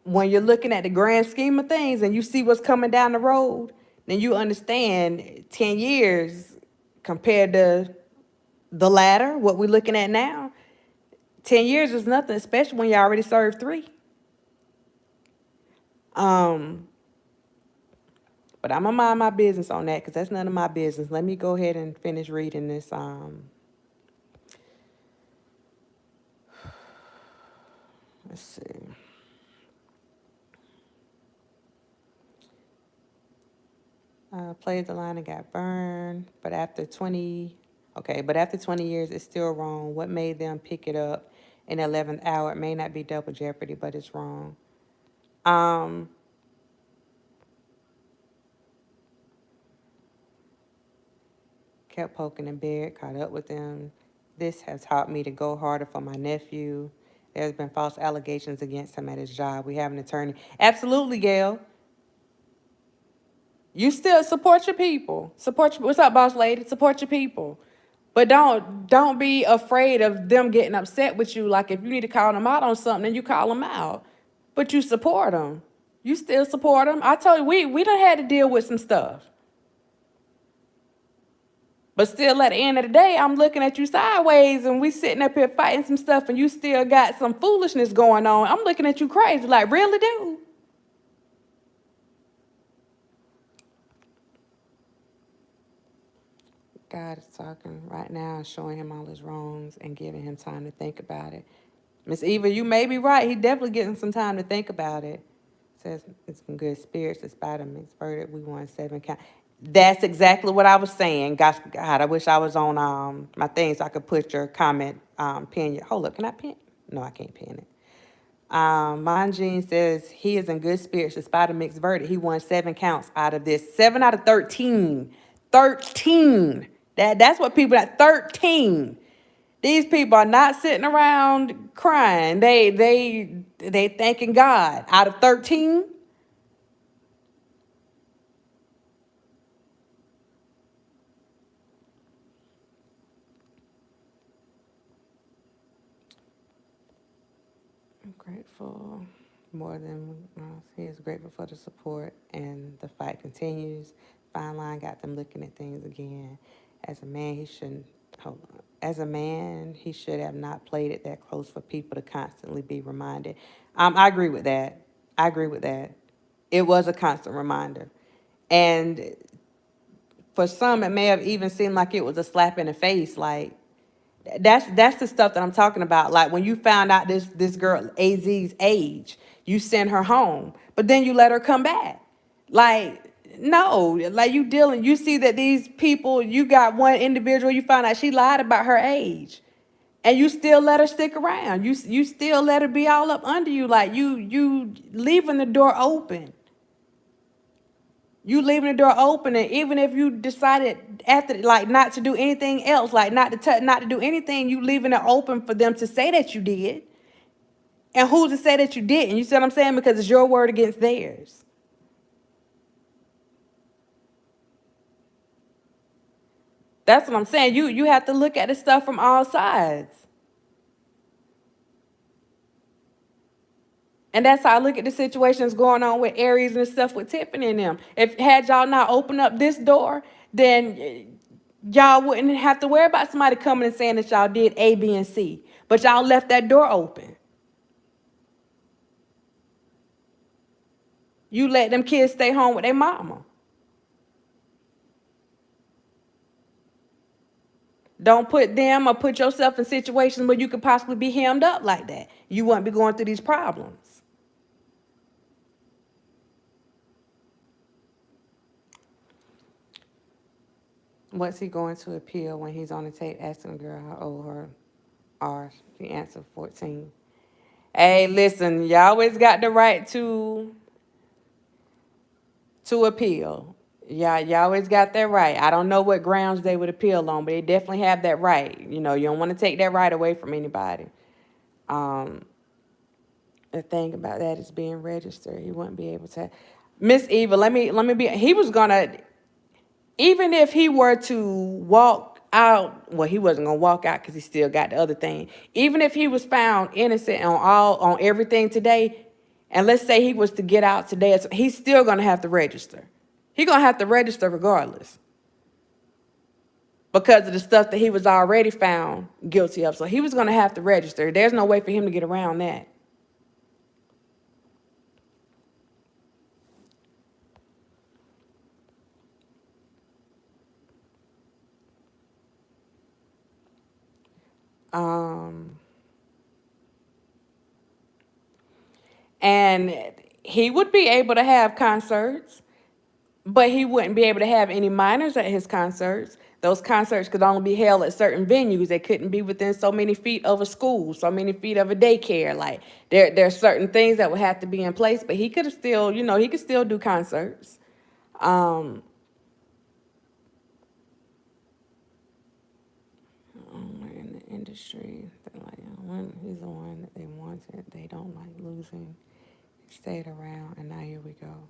when you're looking at the grand scheme of things and you see what's coming down the road, then you understand 10 years compared to the latter, what we're looking at now. 10 years is nothing, especially when you already served 3. But I'm gonna mind my business on that because that's none of my business. Let me go ahead and finish reading this. Let's see. Played the line and got burned, but after 20 years, it's still wrong. What made them pick it up in the 11th hour? It may not be double jeopardy, but it's wrong. Kept poking and bear, caught up with them. This has taught me to go harder for my nephew. There's been false allegations against him at his job. We have an attorney. Absolutely, Gail. You still support your people. What's up, boss lady? Support your people. But don't be afraid of them getting upset with you. Like if you need to call them out on something, then you call them out. But you support them. You still support them. I told you, we done had to deal with some stuff. But still, at the end of the day, I'm looking at you sideways and we sitting up here fighting some stuff and you still got some foolishness going on. I'm looking at you crazy, like, really, dude? God is talking right now, showing him all his wrongs and giving him time to think about it. Miss Eva, you may be right. He definitely getting some time to think about it. Says it's in good spirits. Despite a mixed verdict, we won 7 counts. That's exactly what I was saying. God, I wish I was on my thing so I could put your comment, pin your. Hold up, can I pin? No, I can't pin it. Manjean says he is in good spirits despite a mixed verdict. He won 7 counts out of this. 7 out of 13. 13. That's what people at 13. These people are not sitting around crying. They thanking God. Out of 13. I'm grateful more than he is grateful for the support and the fight continues. Fine line got them looking at things again. As a man, he shouldn't hold on. As a man, he should have not played it that close for people to constantly be reminded. I agree with that. I agree with that. It was a constant reminder. And for some, it may have even seemed like it was a slap in the face. Like, that's the stuff that I'm talking about. Like when you found out this girl AZ's age, you sent her home, but then you let her come back. Like, no, like you see that these people, you got one individual, you find out she lied about her age, and you still let her stick around. You still let her be all up under you. Like you leaving the door open. You leaving the door open, and even if you decided after, like, not to do anything else, like not to do anything, you leaving it open for them to say that you did. And who's to say that you didn't? You see what I'm saying? Because it's your word against theirs. That's what I'm saying. You have to look at the stuff from all sides. And that's how I look at the situations going on with Aries and stuff with Tiffany and them. If had y'all not opened up this door, then y'all wouldn't have to worry about somebody coming and saying that y'all did A, B, and C. But y'all left that door open. You let them kids stay home with their mama. Don't put them or put yourself in situations where you could possibly be hemmed up like that. You wouldn't be going through these problems. What's he going to appeal when he's on the tape asking the girl how old her are? She answered 14. Hey, listen, you always got the right to appeal. Yeah, you always got that right. I don't know what grounds they would appeal on, but they definitely have that right. You know, you don't want to take that right away from anybody. Um, the thing about that is being registered. He wouldn't be able to. Miss Eva, let me be. He was gonna, even if he were to walk out. Well, he wasn't gonna walk out because he still got the other thing. Even if he was found innocent on everything today, and let's say he was to get out today, he's still gonna have to register. He's gonna have to register regardless because of the stuff that he was already found guilty of. So he was gonna have to register. There's no way for him to get around that. Um, and he would be able to have concerts, but he wouldn't be able to have any minors at his concerts. Those concerts could only be held at certain venues. They couldn't be within so many feet of a school, so many feet of a daycare. Like there's certain things that would have to be in place, but he could have still, he could still do concerts. Um, we're in the industry. When he's the one that they wanted, they don't like losing. He stayed around, and now here we go.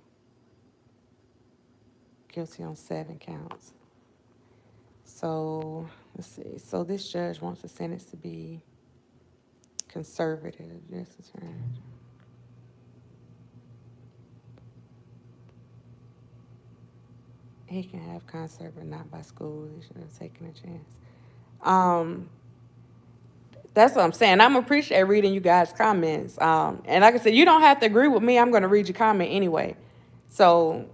Guilty on 7 counts. So let's see. So this judge wants the sentence to be conservative. Yes, that's right. He can have concert, but not by school. He should have taken a chance. Um, that's what I'm saying. I'm appreciate reading you guys' comments. And like I said, you don't have to agree with me. I'm going to read your comment anyway. So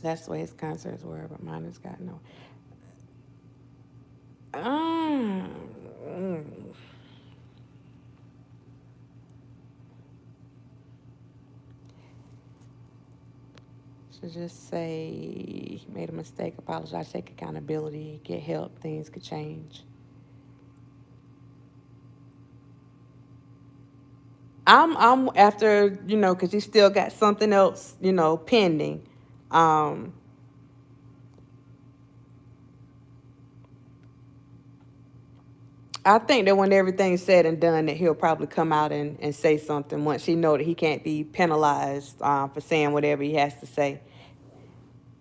that's the way his concerts were, but mine has got no. Um, should just say he made a mistake, apologize, take accountability, get help, things could change. I'm after, because he still got something else, pending. Um, I think that when everything's said and done, that he'll probably come out and say something once he know that he can't be penalized for saying whatever he has to say.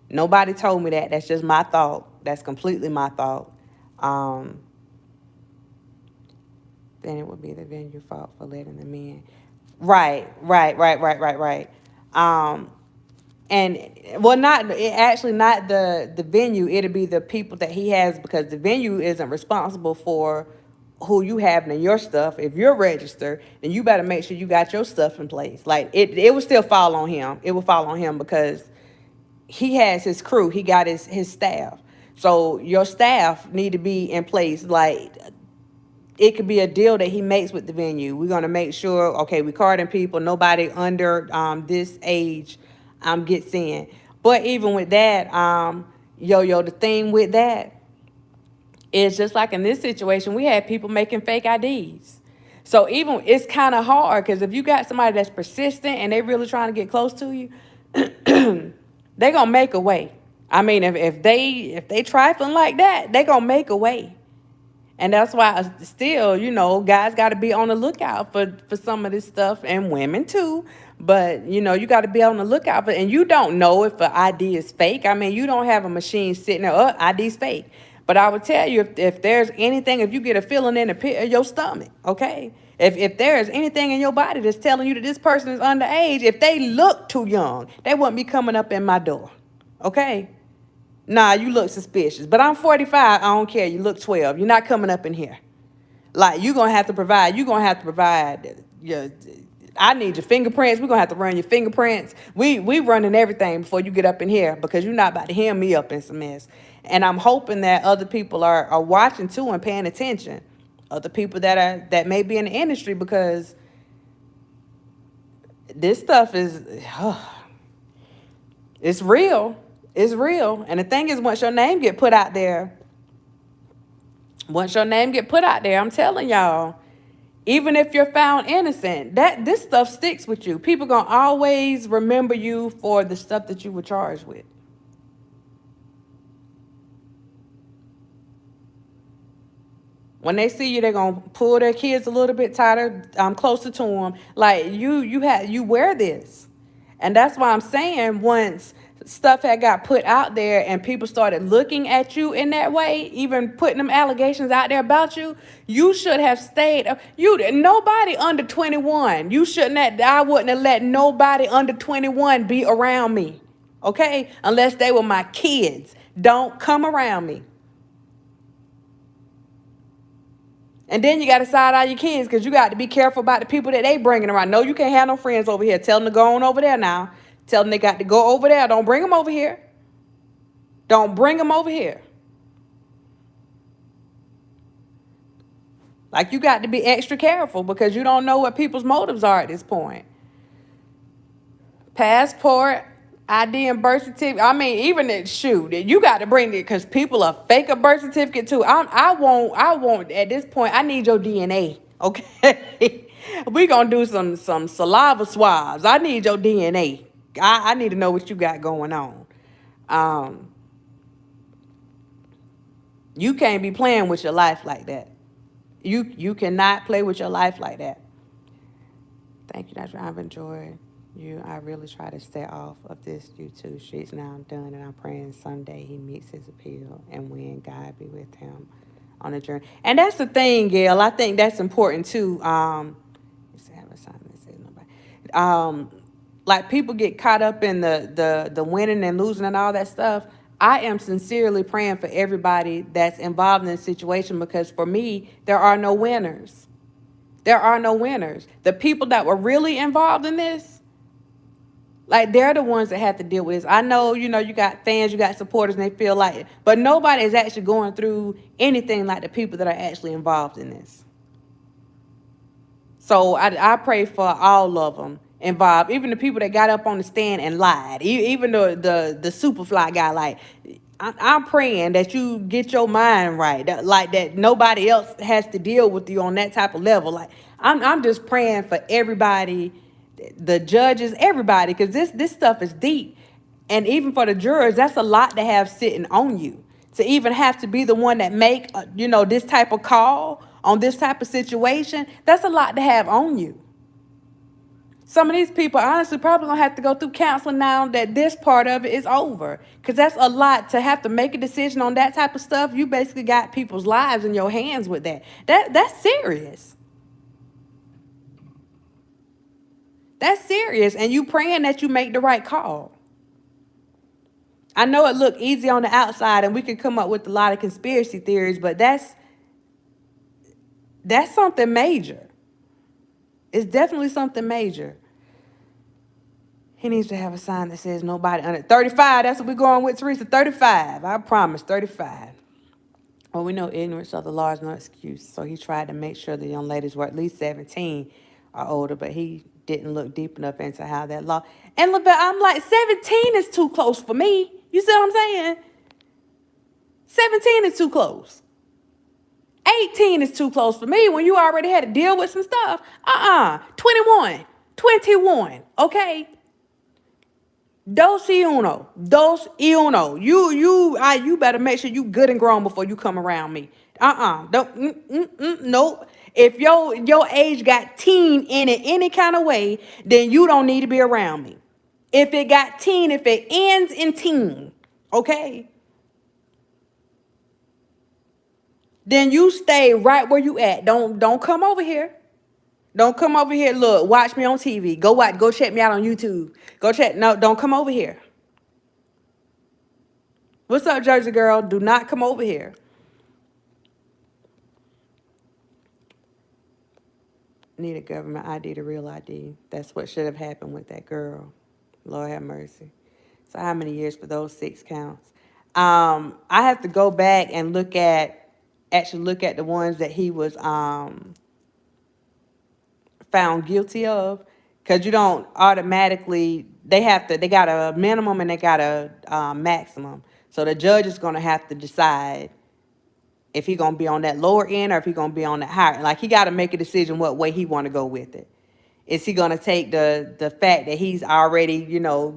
Nobody told me that. That's just my thought. That's completely my thought. Um, then it would be the venue fault for letting them in. Right. Um, and well, not actually not the venue. It'll be the people that he has, because the venue isn't responsible for who you have in your stuff. If you're registered, then you better make sure you got your stuff in place. Like it would still fall on him. It will fall on him because he has his crew. He got his staff. So your staff need to be in place. Like it could be a deal that he makes with the venue. We're gonna make sure, okay, we carding people, nobody under this age gets in. But even with that, the thing with that is just like in this situation, we had people making fake IDs. So even it's kind of hard because if you got somebody that's persistent and they really trying to get close to you, they gonna make a way. I mean, if they trifling like that, they gonna make a way. And that's why still, guys got to be on the lookout for some of this stuff, and women too. But, you got to be on the lookout for, and you don't know if an ID is fake. I mean, you don't have a machine sitting there, ID's fake. But I would tell you, if there's anything, if you get a feeling in the pit of your stomach, okay? If there's anything in your body that's telling you that this person is underage, if they look too young, they wouldn't be coming up in my door, okay? Nah, you look suspicious. But I'm 45. I don't care. You look 12. You're not coming up in here. Like, you're going to have to provide. You're going to have to provide. I need your fingerprints. We're going to have to run your fingerprints. We running everything before you get up in here, because you're not about to hem me up in some mess. And I'm hoping that other people are watching too and paying attention. Other people that may be in the industry, because This stuff is, it's real. It's real. And the thing is, once your name get put out there, I'm telling y'all, even if you're found innocent, that this stuff sticks with you. People gonna always remember you for the stuff that you were charged with. When they see you, they're gonna pull their kids a little bit tighter, closer to them. Like you wear this, and that's why I'm saying once stuff had got put out there and people started looking at you in that way, even putting them allegations out there about you, you should have stayed. You nobody under 21. You shouldn't have. I wouldn't have let nobody under 21 be around me. Okay, unless they were my kids. Don't come around me. And then you got to side eye your kids because you got to be careful about the people that they bringing around. No, you can't have no friends over here. Tell them to go on over there now. Tell them they got to go over there. Don't bring them over here. Don't bring them over here. Like, you got to be extra careful because you don't know what people's motives are at this point. Passport, ID, and birth certificate. I mean, even that shoot, you got to bring it because people are fake a birth certificate too. I won't at this point. I need your DNA. Okay, we gonna do some saliva swabs. I need your DNA. I need to know what you got going on. Um, you can't be playing with your life like that. You cannot play with your life like that. Thank you, Dr. I've enjoyed you. I really try to stay off of this YouTube streets. Now I'm done, and I'm praying someday he meets his appeal and when God be with him on the journey. And that's the thing, Gail. I think that's important too. Like, people get caught up in the winning and losing and all that stuff. I am sincerely praying for everybody that's involved in this situation because for me, there are no winners. There are no winners. The people that were really involved in this, like, they're the ones that have to deal with this. I know, you got fans, you got supporters, and they feel like it. But nobody is actually going through anything like the people that are actually involved in this. So I pray for all of them involved, even the people that got up on the stand and lied, even the Superfly guy. Like, I'm praying that you get your mind right, that nobody else has to deal with you on that type of level. Like, I'm just praying for everybody, the judges, everybody, because this stuff is deep, and even for the jurors, that's a lot to have sitting on you to even have to be the one that make this type of call on this type of situation. That's a lot to have on you. Some of these people honestly probably gonna have to go through counseling now that this part of it is over, because that's a lot to have to make a decision on that type of stuff. You basically got people's lives in your hands with that. That's serious. That's serious, and you praying that you make the right call. I know it looked easy on the outside, and we could come up with a lot of conspiracy theories, but that's something major. It's definitely something major. He needs to have a sign that says nobody under 35. That's what we're going with, Teresa. 35. I promise, 35. Well, we know ignorance of the law is no excuse. So he tried to make sure the young ladies were at least 17 or older, but he didn't look deep enough into how that law. And I'm like, 17 is too close for me. You see what I'm saying? 17 is too close. 18 is too close for me when you already had to deal with some stuff. 21. 21. Okay? Dos y uno. Dos y uno. You better make sure you good and grown before you come around me. Don't, nope. If your age got teen in it any kind of way, then you don't need to be around me. If it got teen, if it ends in teen, okay? Then you stay right where you at. Don't come over here. Don't come over here. Look, watch me on TV. Go check me out on YouTube. No, don't come over here. What's up, Jersey girl? Do not come over here. Need a government ID, the real ID. That's what should have happened with that girl. Lord have mercy. So how many years for those 6 counts? I have to go back and look at the ones that he was found guilty of, because you don't automatically, they got a minimum and they got a maximum. So the judge is going to have to decide if he going to be on that lower end or if he going to be on that higher. Like, he got to make a decision what way he want to go with it. Is he going to take the fact that he's already,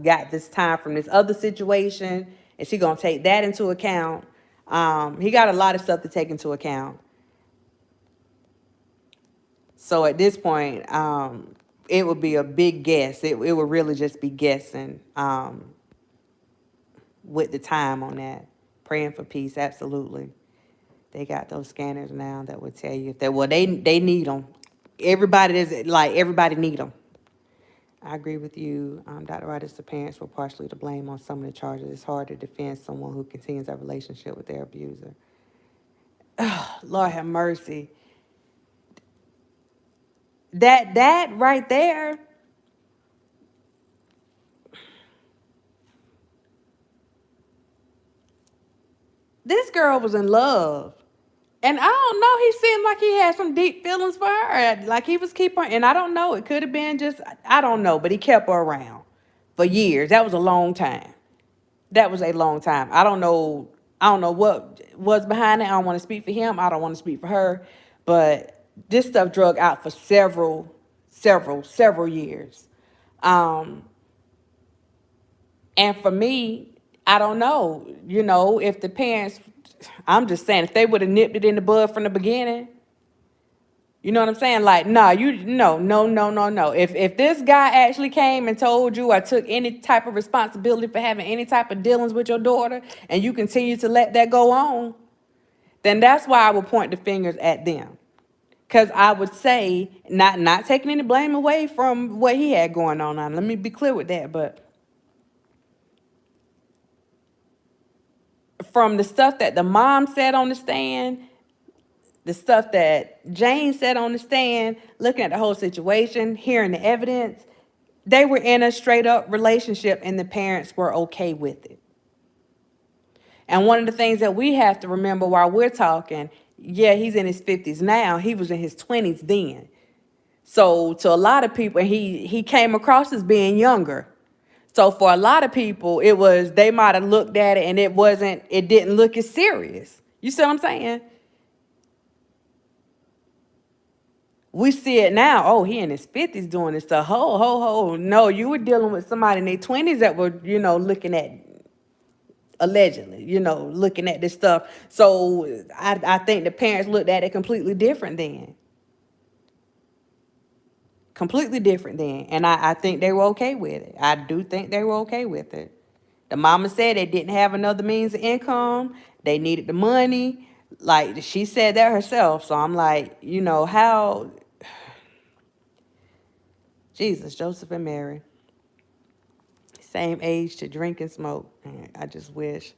got this time from this other situation? Is he going to take that into account? He got a lot of stuff to take into account. So at this point, it would be a big guess. It would really just be guessing with the time on that. Praying for peace, absolutely. They got those scanners now that would tell you if they need them. Everybody need them. I agree with you, Dr. Rogers. The parents were partially to blame on some of the charges. It's hard to defend someone who continues a relationship with their abuser. Oh, Lord have mercy. That right there. This girl was in love. And I don't know, he seemed like he had some deep feelings for her. Like he was keeping her, and I don't know, it could have been just, I don't know, but he kept her around for years. That was a long time. That was a long time. I don't know what was behind it. I don't want to speak for him. I don't want to speak for her. But this stuff drug out for several years. And for me, I don't know, if the parents, I'm just saying, if they would have nipped it in the bud from the beginning, you know what I'm saying? Like, nah, no. If this guy actually came and told you or took any type of responsibility for having any type of dealings with your daughter, and you continue to let that go on, then that's why I would point the fingers at them. Because I would say, not taking any blame away from what he had going on. Let me be clear with that. But from the stuff that the mom said on the stand, the stuff that Jane said on the stand, looking at the whole situation, hearing the evidence, they were in a straight up relationship and the parents were okay with it. And one of the things that we have to remember while we're talking, yeah, he's in his 50s now. He was in his 20s then. So to a lot of people, he came across as being younger. So for a lot of people, they might have looked at it and it didn't look as serious. You see what I'm saying? We see it now. Oh, he in his 50s doing this stuff. Ho. No, you were dealing with somebody in their 20s that were, looking at, allegedly, looking at this stuff. So I think the parents looked at it completely different then. Completely different then. And I think they were okay with it. I do think they were okay with it. The mama said they didn't have another means of income. They needed the money. Like, she said that herself. So I'm like, how... Jesus, Joseph and Mary. Same age to drink and smoke. I just wish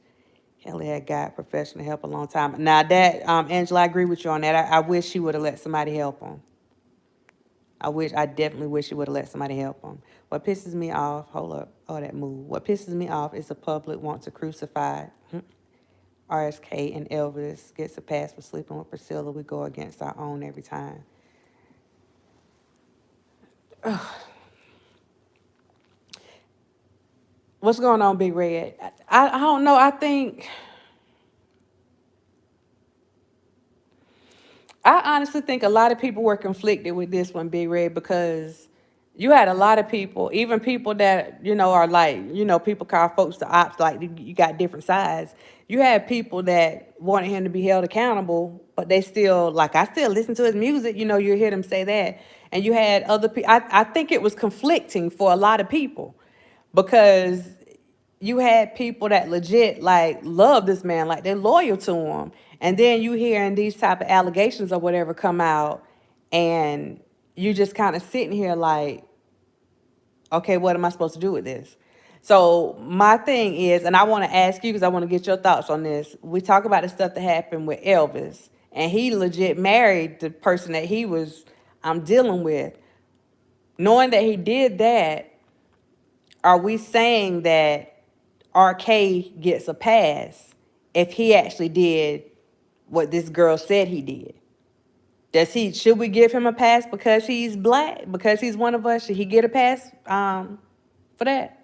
Kelly had got professional help a long time. Now that, Angela, I agree with you on that. I wish she would have let somebody help him. I definitely wish she would have let somebody help him. What pisses me off, hold up, that move. What pisses me off is the public wants to crucify RSK and Elvis gets a pass for sleeping with Priscilla. We go against our own every time. What's going on, Big Red? I don't know. I honestly think a lot of people were conflicted with this one, Big Red, because you had a lot of people, even people that, are like, people call folks the ops, like you got different sides. You had people that wanted him to be held accountable, but they still, like, I still listen to his music, you hear them say that. And you had other people, I think it was conflicting for a lot of people because you had people that legit like love this man, like they're loyal to him. And then you hearing these type of allegations or whatever come out and you just kind of sitting here like, okay, what am I supposed to do with this? So my thing is, and I want to ask you because I want to get your thoughts on this. We talk about the stuff that happened with Elvis and he legit married the person that I'm dealing with. Knowing that he did that, are we saying that RK gets a pass if he actually did what this girl said he did? Should we give him a pass because he's black? Because he's one of us? Should he get a pass for that?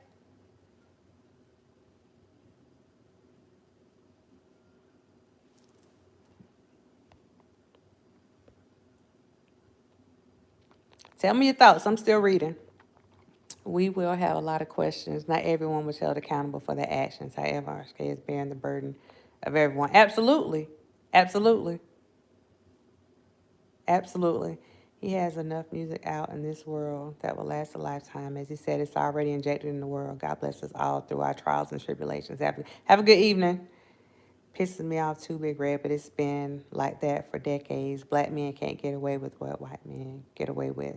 Tell me your thoughts. I'm still reading. We will have a lot of questions. Not everyone was held accountable for their actions. However, RSK is bearing the burden of everyone. Absolutely. Absolutely. Absolutely. He has enough music out in this world that will last a lifetime. As he said, it's already injected in the world. God bless us all through our trials and tribulations. Have a good evening. Pisses me off too, Big Red, but it's been like that for decades. Black men can't get away with what white men get away with.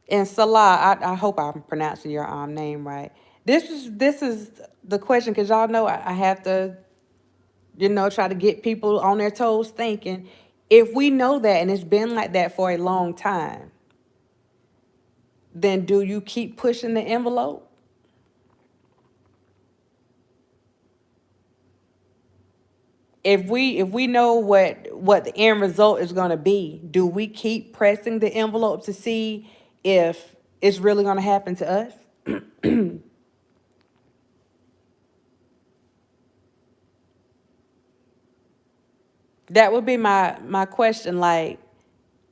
And Salah, I hope I'm pronouncing your name right. This is the question, because y'all know I have to, try to get people on their toes thinking. If we know that and it's been like that for a long time, then do you keep pushing the envelope? If we know what the end result is going to be, do we keep pressing the envelope to see if it's really going to happen to us? That would be my question, like,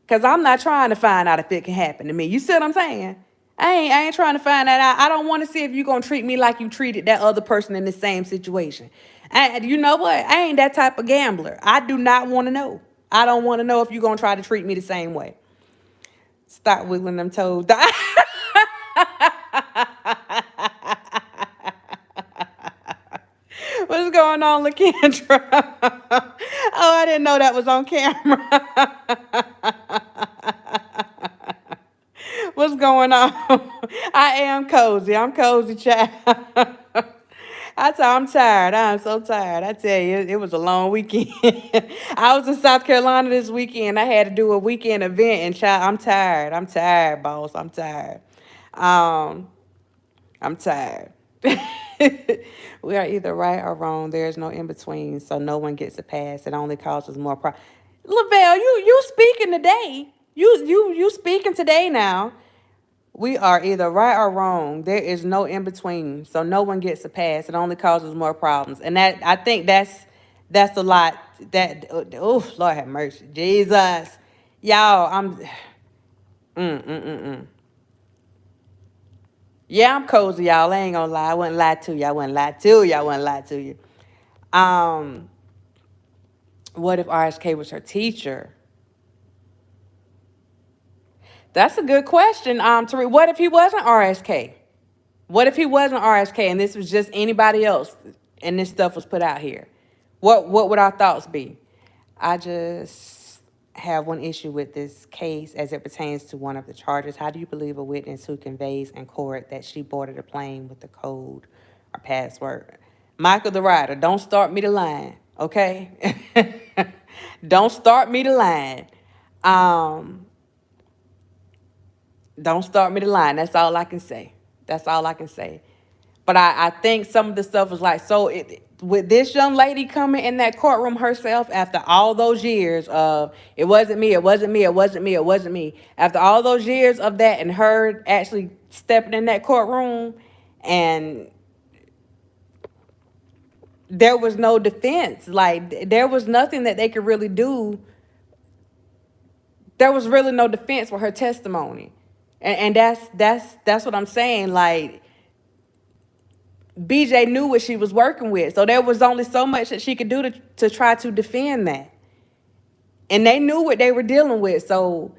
because I'm not trying to find out if it can happen to me. You see what I'm saying? I ain't trying to find that out. I don't want to see if you're going to treat me like you treated that other person in the same situation. And you know what? I ain't that type of gambler. I do not want to know. I don't want to know if you're going to try to treat me the same way. Stop wiggling them toes. What's going on, LaKendra? Oh, I didn't know that was on camera. What's going on? I am cozy. I'm cozy, child. I'm tired. I'm so tired. I tell you, it was a long weekend. I was in South Carolina this weekend. I had to do a weekend event, and child, I'm tired. I'm tired, boss. I'm tired. Um, I'm tired. We are either right or wrong. There's no in between, so no one gets a pass. It only causes more problems. Lavelle, you speaking today? You speaking today now? We are either right or wrong. There is no in between, so no one gets a pass. It only causes more problems, and that I think that's a lot. That oh Lord have mercy, Jesus, y'all. Yeah, I'm cozy, y'all. I ain't gonna lie. I wouldn't lie to you. I wouldn't lie to you. I wouldn't lie to you. Um, what if RSK was her teacher? That's a good question. Tariq, what if he wasn't RSK? What if he wasn't RSK and this was just anybody else and this stuff was put out here? What would our thoughts be? I just have one issue with this case as it pertains to one of the charges. How do you believe a witness who conveys in court that she boarded a plane with the code or password? Michael the Rider, don't start me to line, okay? Don't start me to line. Um, don't start me to line. That's all I can say. That's all I can say. But I think some of the stuff was like, with this young lady coming in that courtroom herself after all those years of, it wasn't me, it wasn't me, it wasn't me, it wasn't me. After all those years of that and her actually stepping in that courtroom, and there was no defense. Like, there was nothing that they could really do. There was really no defense for her testimony. And that's what I'm saying. Like, BJ knew what she was working with. So there was only so much that she could do to try to defend that. And they knew what they were dealing with. So,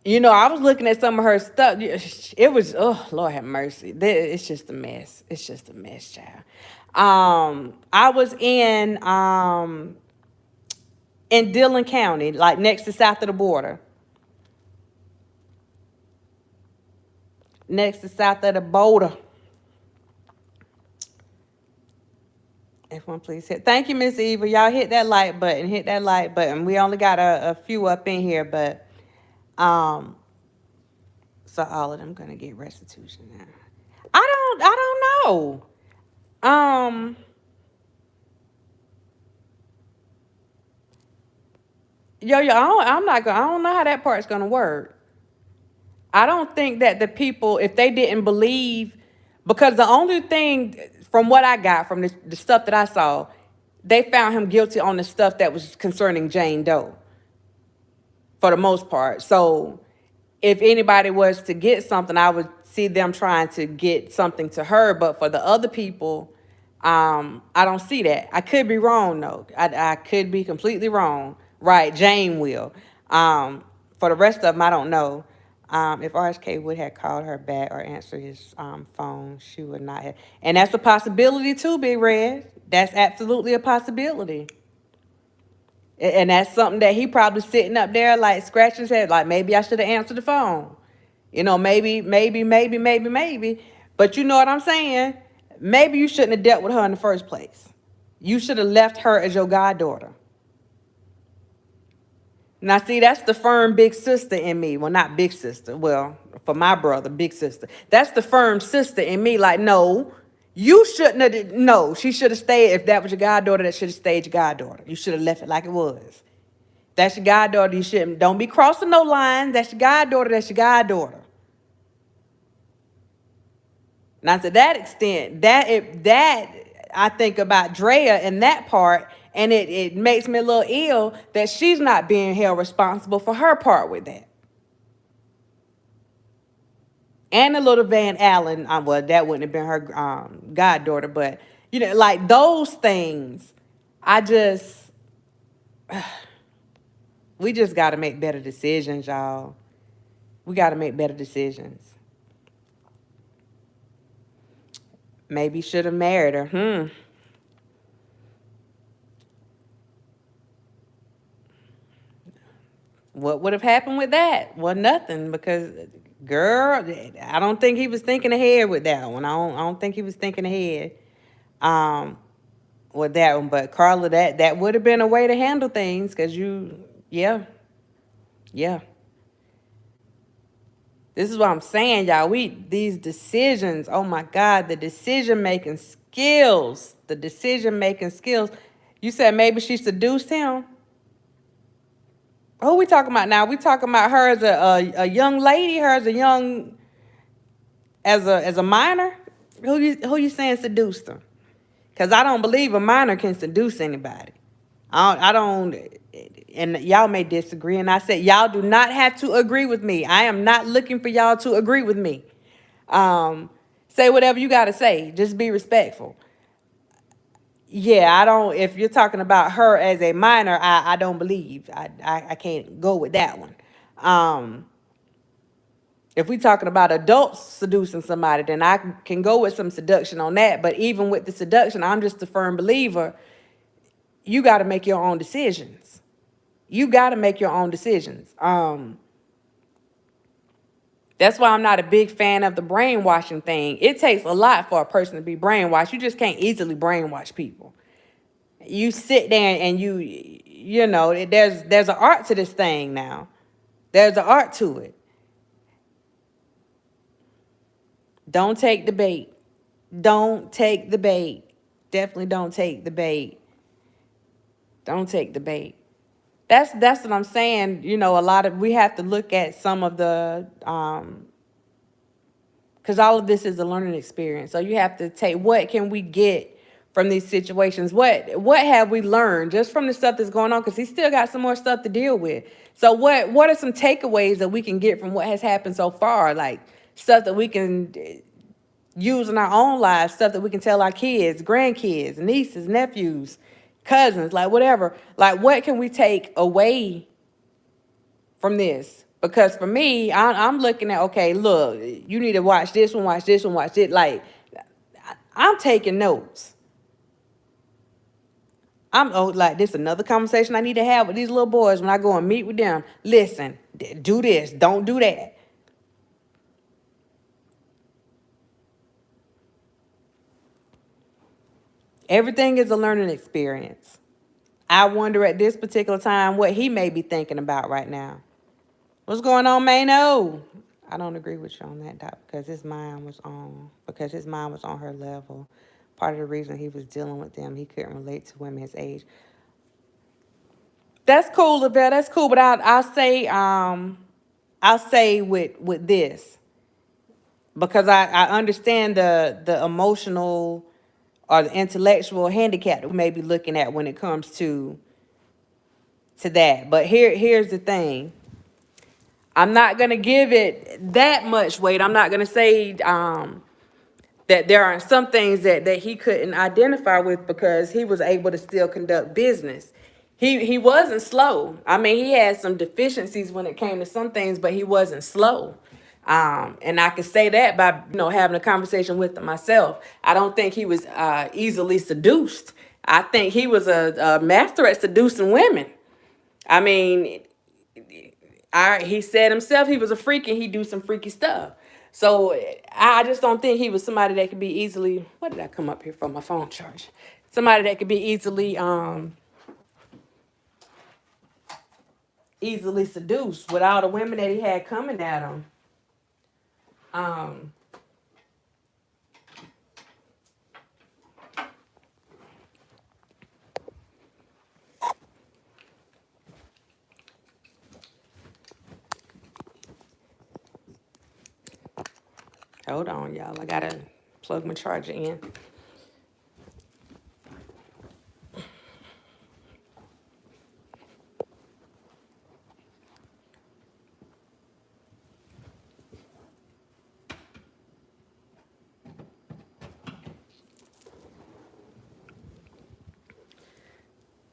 I was looking at some of her stuff. It was, oh, Lord have mercy. It's just a mess. It's just a mess, child. I was in Dillon County, like next to south of the border. Next to south of the border. F1, please hit. Thank you, Miss Eva. Y'all hit that like button. Hit that like button. We only got a few up in here, but so all of them gonna get restitution now. I don't know. I don't know how that part's gonna work. I don't think that the people, if they didn't believe, because the only thing from what I got from the stuff that I saw, they found him guilty on the stuff that was concerning Jane Doe for the most part. So if anybody was to get something, I would see them trying to get something to her. But for the other people, I don't see that. I could be wrong though. I could be completely wrong. Right, Jane will. For the rest of them, I don't know. If RSK would have called her back or answered his phone, she would not have. And that's a possibility too, Big Red. That's absolutely a possibility. And that's something that he probably sitting up there like scratching his head, like maybe I should have answered the phone. Maybe. But you know what I'm saying? Maybe you shouldn't have dealt with her in the first place. You should have left her as your goddaughter. Now, see, that's the firm big sister in me. Well, not big sister. Well, for my brother, big sister. That's the firm sister in me. Like, no, you shouldn't have. No, she should have stayed. If that was your goddaughter, that should have stayed your goddaughter. You should have left it like it was. That's your goddaughter. You shouldn't. Don't be crossing no lines. That's your goddaughter. That's your goddaughter. Now, to that extent, that I think about Drea and that part, and it makes me a little ill that she's not being held responsible for her part with that. And the little Van Allen, well, that wouldn't have been her goddaughter, but like those things, I just, we just got to make better decisions, y'all. We got to make better decisions. Maybe should have married her. What would have happened with that? Well, nothing, because girl, I don't think he was thinking ahead with that one. I don't think he was thinking ahead with that one. But Carla, that would have been a way to handle things, because yeah. This is what I'm saying, y'all. These decisions, oh my God, the decision-making skills. You said maybe she seduced him? Who we talking about now? We talking about her as a young lady, her as a young, as a minor? Who you saying seduced her? Because I don't believe a minor can seduce anybody. I don't, and y'all may disagree. And I said, y'all do not have to agree with me. I am not looking for y'all to agree with me. Say whatever you got to say. Just be respectful. Yeah, I don't, if you're talking about her as a minor, I don't believe. I can't go with that one. If we talking about adults seducing somebody, then I can go with some seduction on that. But even with the seduction, I'm just a firm believer. You got to make your own decisions. That's why I'm not a big fan of the brainwashing thing. It takes a lot for a person to be brainwashed. You just can't easily brainwash people. You sit there and there's an art to this thing now. There's an art to it. Don't take the bait. Don't take the bait. Definitely don't take the bait. Don't take the bait. That's what I'm saying. We have to look at some of the because all of this is a learning experience. So you have to take, what can we get from these situations? What have we learned just from the stuff that's going on? Because he still got some more stuff to deal with. So what are some takeaways that we can get from what has happened so far? Like stuff that we can use in our own lives, stuff that we can tell our kids, grandkids, nieces, nephews, cousins, like whatever. Like what can we take away from this? Because for me, I'm looking at, okay, look, you need to watch this one, watch this one, watch it. Like, I'm taking notes. Like, this is another conversation I need to have with these little boys when I go and meet with them. Listen, do this, don't do that. Everything is a learning experience. I wonder at this particular time what he may be thinking about right now. What's going on, Mano? I don't agree with you on that, Doc, because his mind was on her level. Part of the reason he was dealing with them, he couldn't relate to women his age. That's cool, Lavelle. That's cool. But I'll say with this, because I understand the emotional or the intellectual handicap that we may be looking at when it comes to that. But here's the thing. I'm not gonna give it that much weight. I'm not gonna say that there are some things that he couldn't identify with, because he was able to still conduct business. He wasn't slow. I mean, he had some deficiencies when it came to some things, but he wasn't slow. And I can say that by having a conversation with him myself. I don't think he was easily seduced. I think he was a master at seducing women. I mean, he said himself he was a freak and he do some freaky stuff. So I just don't think he was somebody that could be easily. What did I come up here for? My phone charge. Somebody that could be easily seduced with all the women that he had coming at him. Hold on, y'all. I gotta plug my charger in.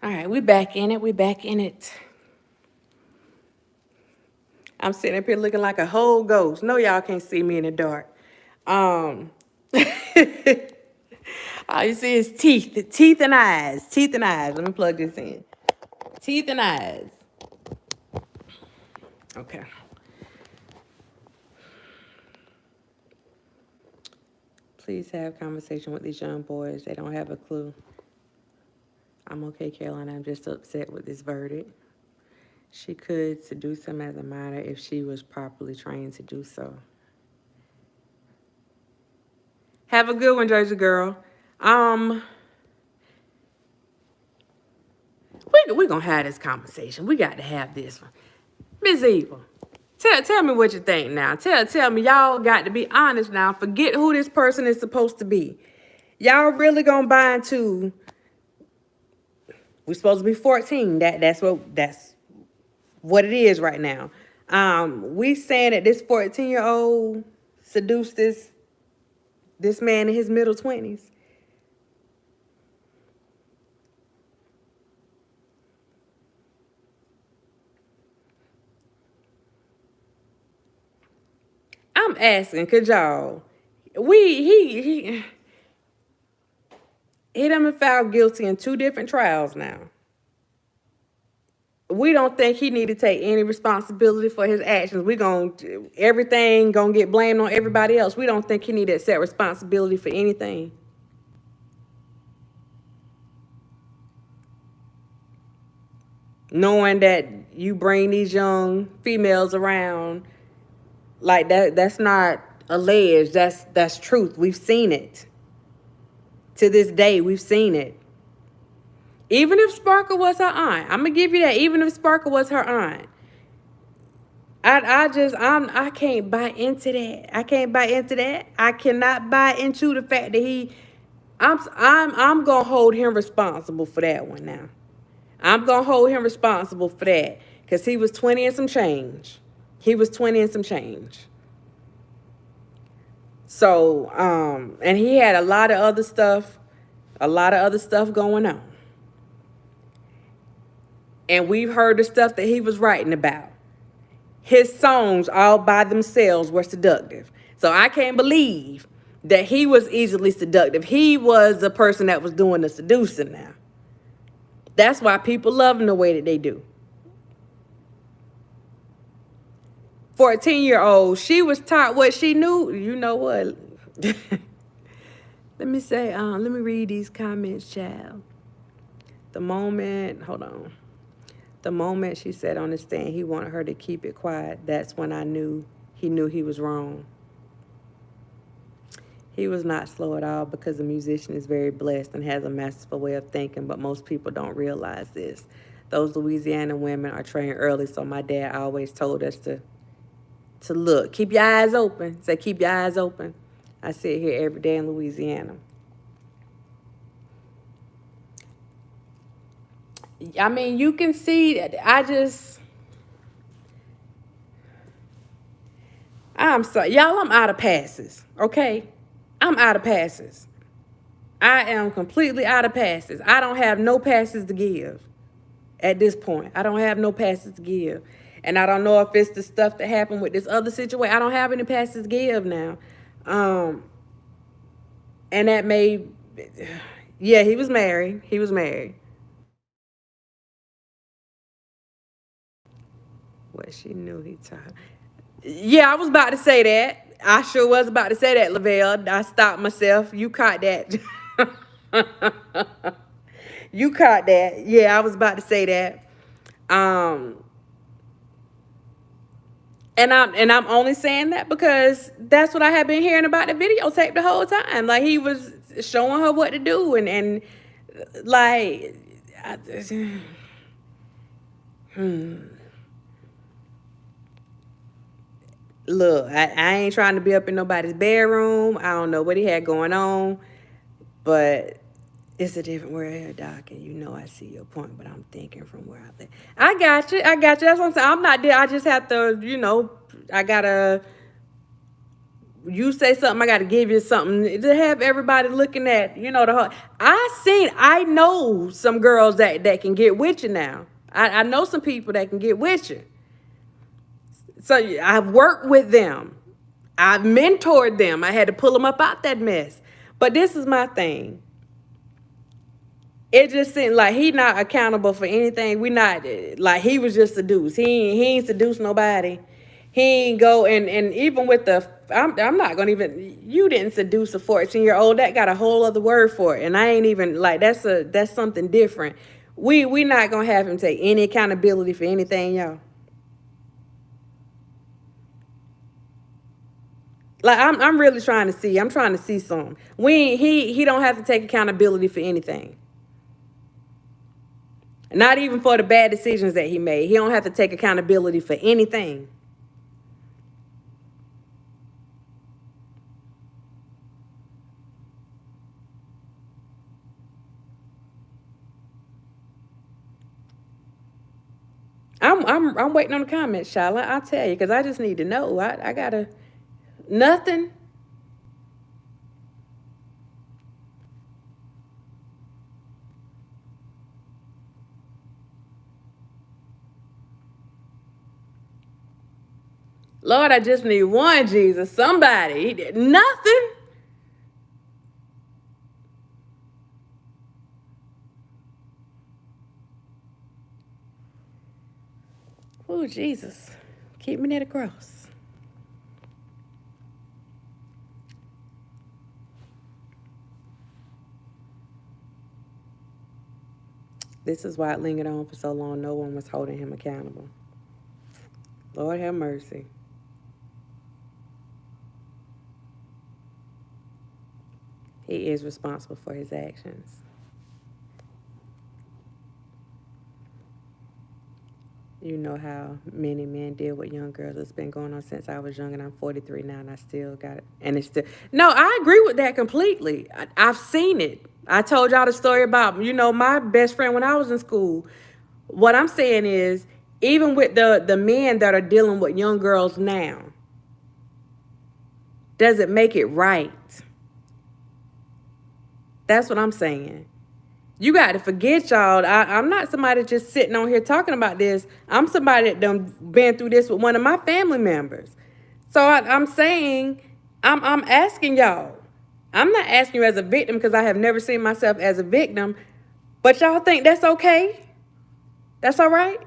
All right, we back in it. We back in it. I'm sitting up here looking like a whole ghost. No, y'all can't see me in the dark. All you see is teeth and eyes, teeth and eyes. Let me plug this in. Teeth and eyes. Okay. Please have conversation with these young boys. They don't have a clue. I'm okay, Caroline. I'm just upset with this verdict. She could seduce him as a minor if she was properly trained to do so. Have a good one, Jersey girl. We're going to have this conversation. We got to have this one. Miss Eva, tell me what you think now. Tell me, y'all got to be honest now. Forget who this person is supposed to be. Y'all really going to buy into, we're supposed to be 14. That's what it is right now. We saying that this 14-year-old seduced this man in his middle 20s. I'm asking, cause y'all, he done been found guilty in 2 different trials now. We don't think he need to take any responsibility for his actions. Everything gonna get blamed on everybody else. We don't think he need to accept responsibility for anything. Knowing that you bring these young females around like that's not alleged. That's truth. We've seen it. To this day, we've seen it. Even if Sparkle was her aunt, I'm gonna give you that. Even if Sparkle was her aunt, I can't buy into that. I can't buy into that. I cannot buy into the fact that I'm gonna hold him responsible for that one now. I'm gonna hold him responsible for that because he was 20 and some change. He was 20 and some change. So, and he had a lot of other stuff going on. And we've heard the stuff that he was writing about. His songs all by themselves were seductive. So I can't believe that he was easily seductive. He was the person that was doing the seducing now. That's why people love him the way that they do. 14-year-old, she was taught what she knew. You know what? Let me read these comments, child. The moment she said on the stand he wanted her to keep it quiet, that's when I knew he was wrong. He was not slow at all because the musician is very blessed and has a masterful way of thinking, but most people don't realize this. those Louisiana women are trained early. So my dad always told us to look, keep your eyes open. Say, keep your eyes open. I sit here every day in Louisiana. I mean, you can see, I'm sorry. Y'all, I'm out of passes, okay? I'm out of passes. I am completely out of passes. I don't have no passes to give at this point. I don't have no passes to give. And I don't know if it's the stuff that happened with this other situation. I don't have any passes to give now. And that may, yeah, he was married. He was married. What she knew he taught. Yeah, I was about to say that. I sure was about to say that, Lavelle. I stopped myself. You caught that. You caught that. Yeah, I was about to say that. Um, and I'm only saying that because that's what I have been hearing about the videotape the whole time. Like he was showing her what to do and like I, look, I ain't trying to be up in nobody's bedroom. I don't know what he had going on, but it's a different world here, Doc, and you know I see your point, but I'm thinking from where I think. I got you. I got you. That's what I'm saying. I'm not there. I just have to, I gotta. You say something, I gotta give you something to have everybody looking at, the whole. I know some girls that can get with you now. I know some people that can get with you. So I've worked with them. I've mentored them. I had to pull them up out that mess. But this is my thing. It just seemed like he not accountable for anything. We not like he was just seduced. He ain't seduced nobody. He ain't go and even with the I'm not gonna even you didn't seduce a 14-year-old. That got a whole other word for it. And I ain't even like that's something different. We not gonna have him take any accountability for anything, y'all. Like I'm really trying to see. I'm trying to see some. He don't have to take accountability for anything. Not even for the bad decisions that he made. He don't have to take accountability for anything. I'm waiting on the comments, Charlotte. I'll tell you because I just need to know. I gotta nothing. Lord, I just need one, Jesus. Somebody. He did nothing. Oh, Jesus. Keep me near the cross. This is why it lingered on for so long. No one was holding him accountable. Lord have mercy. He is responsible for his actions. You know how many men deal with young girls. It's been going on since I was young, and I'm 43 now, and I still got it. And it's still no. I agree with that completely. I've seen it. I told y'all the story about my best friend when I was in school. What I'm saying is, even with the men that are dealing with young girls now, does it make it right? That's what I'm saying. You got to forget, y'all. I'm not somebody just sitting on here talking about this. I'm somebody that done been through this with one of my family members. So I'm saying, I'm asking y'all. I'm not asking you as a victim because I have never seen myself as a victim. But y'all think that's okay? That's all right?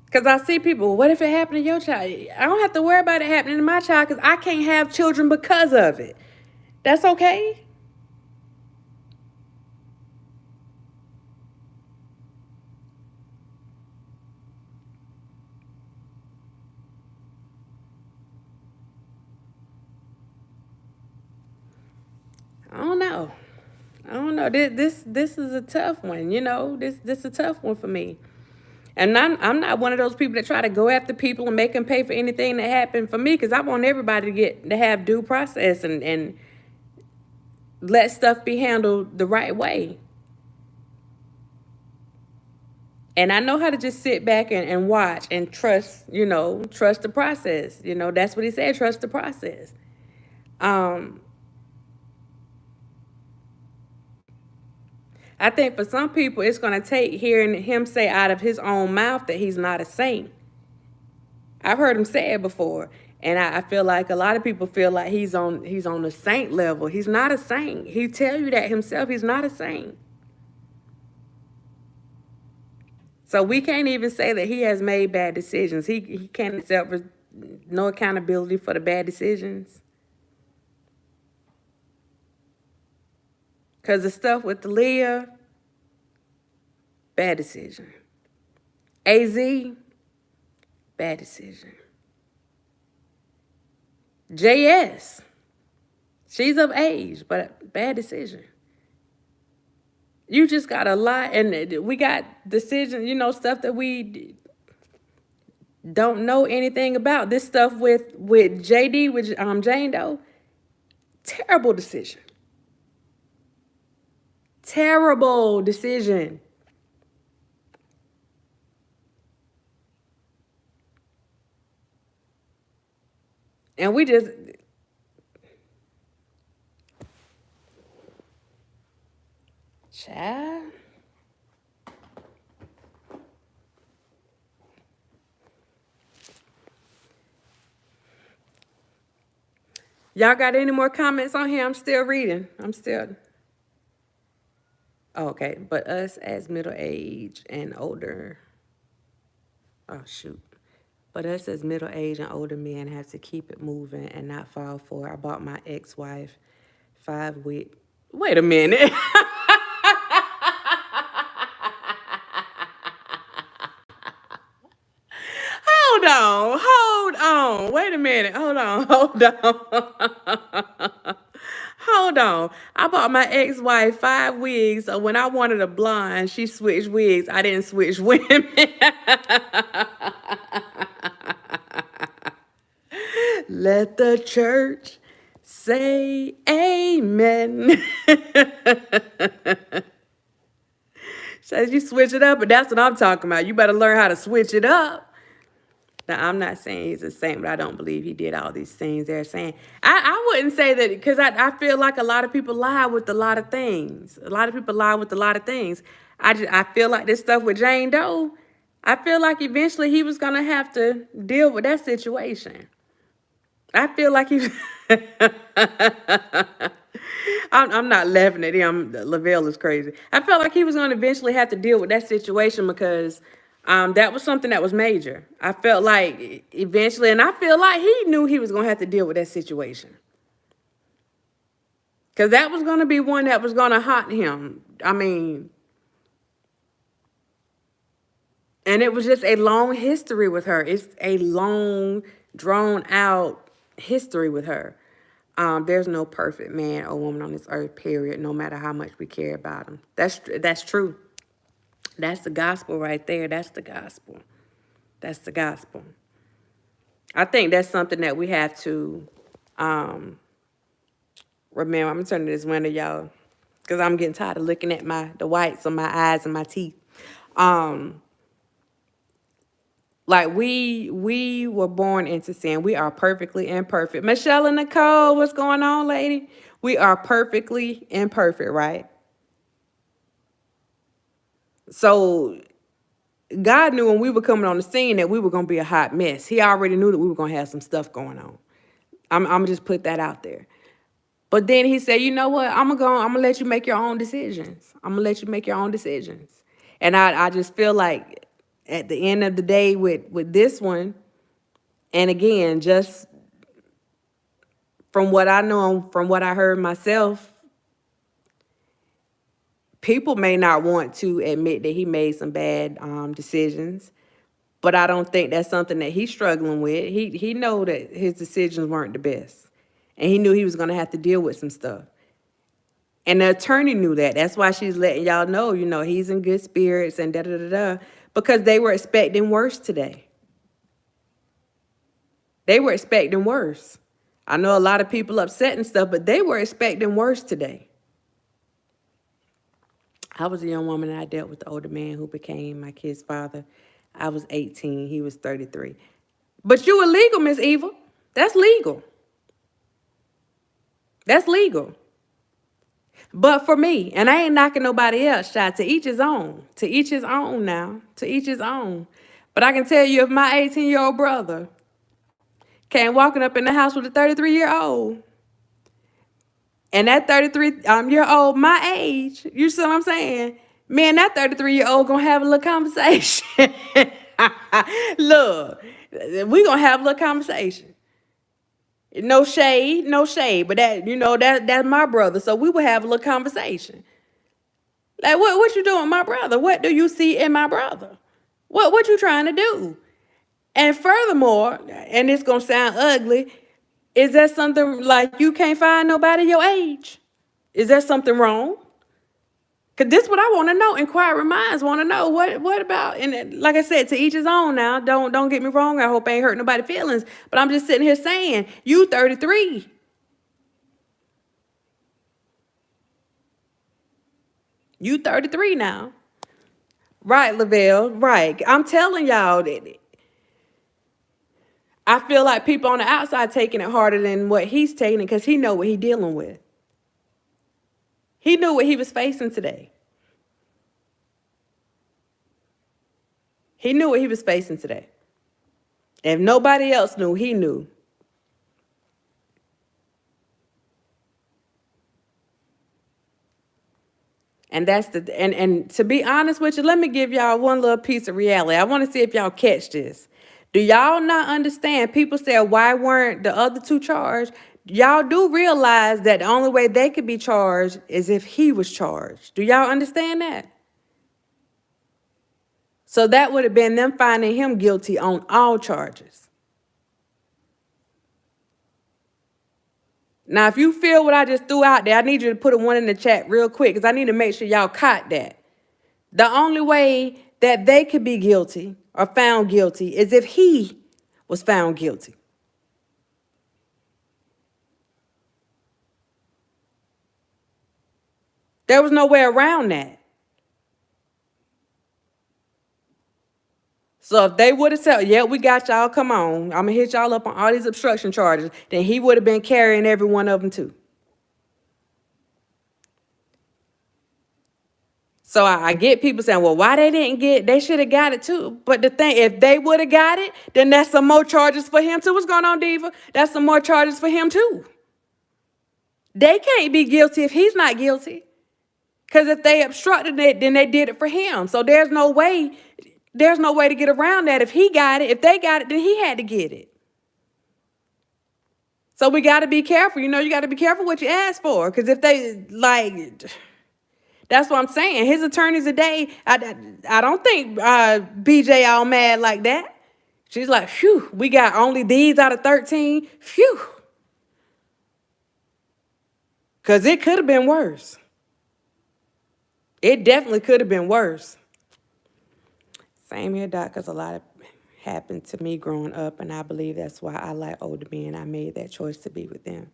Because I see people, what if it happened to your child? I don't have to worry about it happening to my child because I can't have children because of it. That's okay? I don't know. This is a tough one. You know, this is a tough one for me. And I'm not one of those people that try to go after people and make them pay for anything that happened for me, because I want everybody to have due process and let stuff be handled the right way. And I know how to just sit back and watch and trust, trust the process. That's what he said, trust the process. I think for some people, it's going to take hearing him say out of his own mouth that he's not a saint. I've heard him say it before. And I feel like a lot of people feel like he's on the saint level. He's not a saint. He tell you that himself. He's not a saint. So we can't even say that he has made bad decisions. He can't accept no accountability for the bad decisions. Because the stuff with the Leah, bad decision. AZ, bad decision. JS, she's of age, but bad decision. You just got a lot, and we got decisions, stuff that we don't know anything about. This stuff with JD, with Jane Doe, terrible decision. Terrible decision. And we just... Child. Y'all got any more comments on here? I'm still reading. Oh, okay. But us as middle age and older. Oh, shoot. But us as middle age and older men have to keep it moving and not fall for it. I bought my ex-wife 5 weeks. Wait a minute. Hold on. Wait a minute. Hold on. Hold on. I bought my ex-wife 5 wigs, so when I wanted a blonde, she switched wigs. I didn't switch women. Let the church say amen. Says you switch it up, but that's what I'm talking about. You better learn how to switch it up. Now, I'm not saying he's a saint, but I don't believe he did all these things they're saying. I wouldn't say that, because I feel like a lot of people lie with a lot of things. I feel like this stuff with Jane Doe, I feel like eventually he was going to have to deal with that situation. I feel like he... I'm not laughing at him. Lavelle is crazy. I felt like he was going to eventually have to deal with that situation, because that was something that was major. I felt like eventually, and I feel like he knew he was going to have to deal with that situation, because that was going to be one that was going to haunt him. And it was just a long history with her. It's a long, drawn out history with her. There's no perfect man or woman on this earth, period, no matter how much we care about them. That's true. That's the gospel right there. That's the gospel. I think that's something that we have to remember. I'm going to turn to this window, y'all, because I'm getting tired of looking at the whites of my eyes and my teeth. Like we were born into sin. We are perfectly imperfect. Michelle and Nicole, what's going on, lady? We are perfectly imperfect, right? So God knew when we were coming on the scene that we were going to be a hot mess. He already knew that we were going to have some stuff going on. I'm going to just put that out there. But then he said, you know what? I'm going to let you make your own decisions. And I just feel like at the end of the day with this one, and again, just from what I know, from what I heard myself, people may not want to admit that he made some bad decisions, but I don't think that's something that he's struggling with. He know that his decisions weren't the best, and he knew he was going to have to deal with some stuff. And the attorney knew that. That's why she's letting y'all know, he's in good spirits and da-da-da-da. Because they were expecting worse today. They were expecting worse. I know a lot of people upset and stuff, but they were expecting worse today. I was a young woman and I dealt with the older man who became my kid's father. I was 18. He was 33. But you were legal, Miss Eva. That's legal. That's legal. But for me, and I ain't knocking nobody else, child, to each his own. To each his own now. To each his own. But I can tell you, if my 18-year-old brother came walking up in the house with a 33-year-old, and that 33-year-old my age, you see what I'm saying? Me and that 33-year-old gonna have a little conversation. Look, we gonna have a little conversation. No shade, no shade, but that's my brother, so we will have a little conversation. Like, what you doing, my brother? What do you see in my brother? What you trying to do? And furthermore, and it's gonna sound ugly, is there something like you can't find nobody your age? Is there something wrong? Because this is what I want to know. Inquiring minds want to know what about, and like I said, to each his own now. Don't get me wrong. I hope I ain't hurt nobody's feelings. But I'm just sitting here saying, you 33. You 33 now. Right, Lavelle, right. I'm telling y'all that I feel like people on the outside taking it harder than what he's taking it because he know what he's dealing with. He knew what he was facing today. He knew what he was facing today. If nobody else knew, he knew. And that's and to be honest with you, let me give y'all one little piece of reality. I want to see if y'all catch this. Do y'all not understand? People say, why weren't the other two charged? Y'all do realize that the only way they could be charged is if he was charged. Do y'all understand that? So that would have been them finding him guilty on all charges. Now, if you feel what I just threw out there, I need you to put a 1 in the chat real quick because I need to make sure y'all caught that. The only way that they could be guilty or found guilty is if he was found guilty. There was no way around that. So if they would have said, yeah, we got y'all, come on, I'm going to hit y'all up on all these obstruction charges, then he would have been carrying every one of them too. So I get people saying, well, why they should have got it too. But the thing, if they would have got it, then that's some more charges for him too. What's going on, Diva? That's some more charges for him too. They can't be guilty if he's not guilty. Because if they obstructed it, then they did it for him. So there's no way to get around that. If he got it, if they got it, then he had to get it. So we got to be careful. You got to be careful what you ask for. Because if they, that's what I'm saying. His attorneys today, I don't think BJ all mad like that. She's like, phew, we got only these out of 13. Phew. Because it could have been worse. It definitely could have been worse. Same here, Doc, because a lot of happened to me growing up, and I believe that's why I like older men. I made that choice to be with them.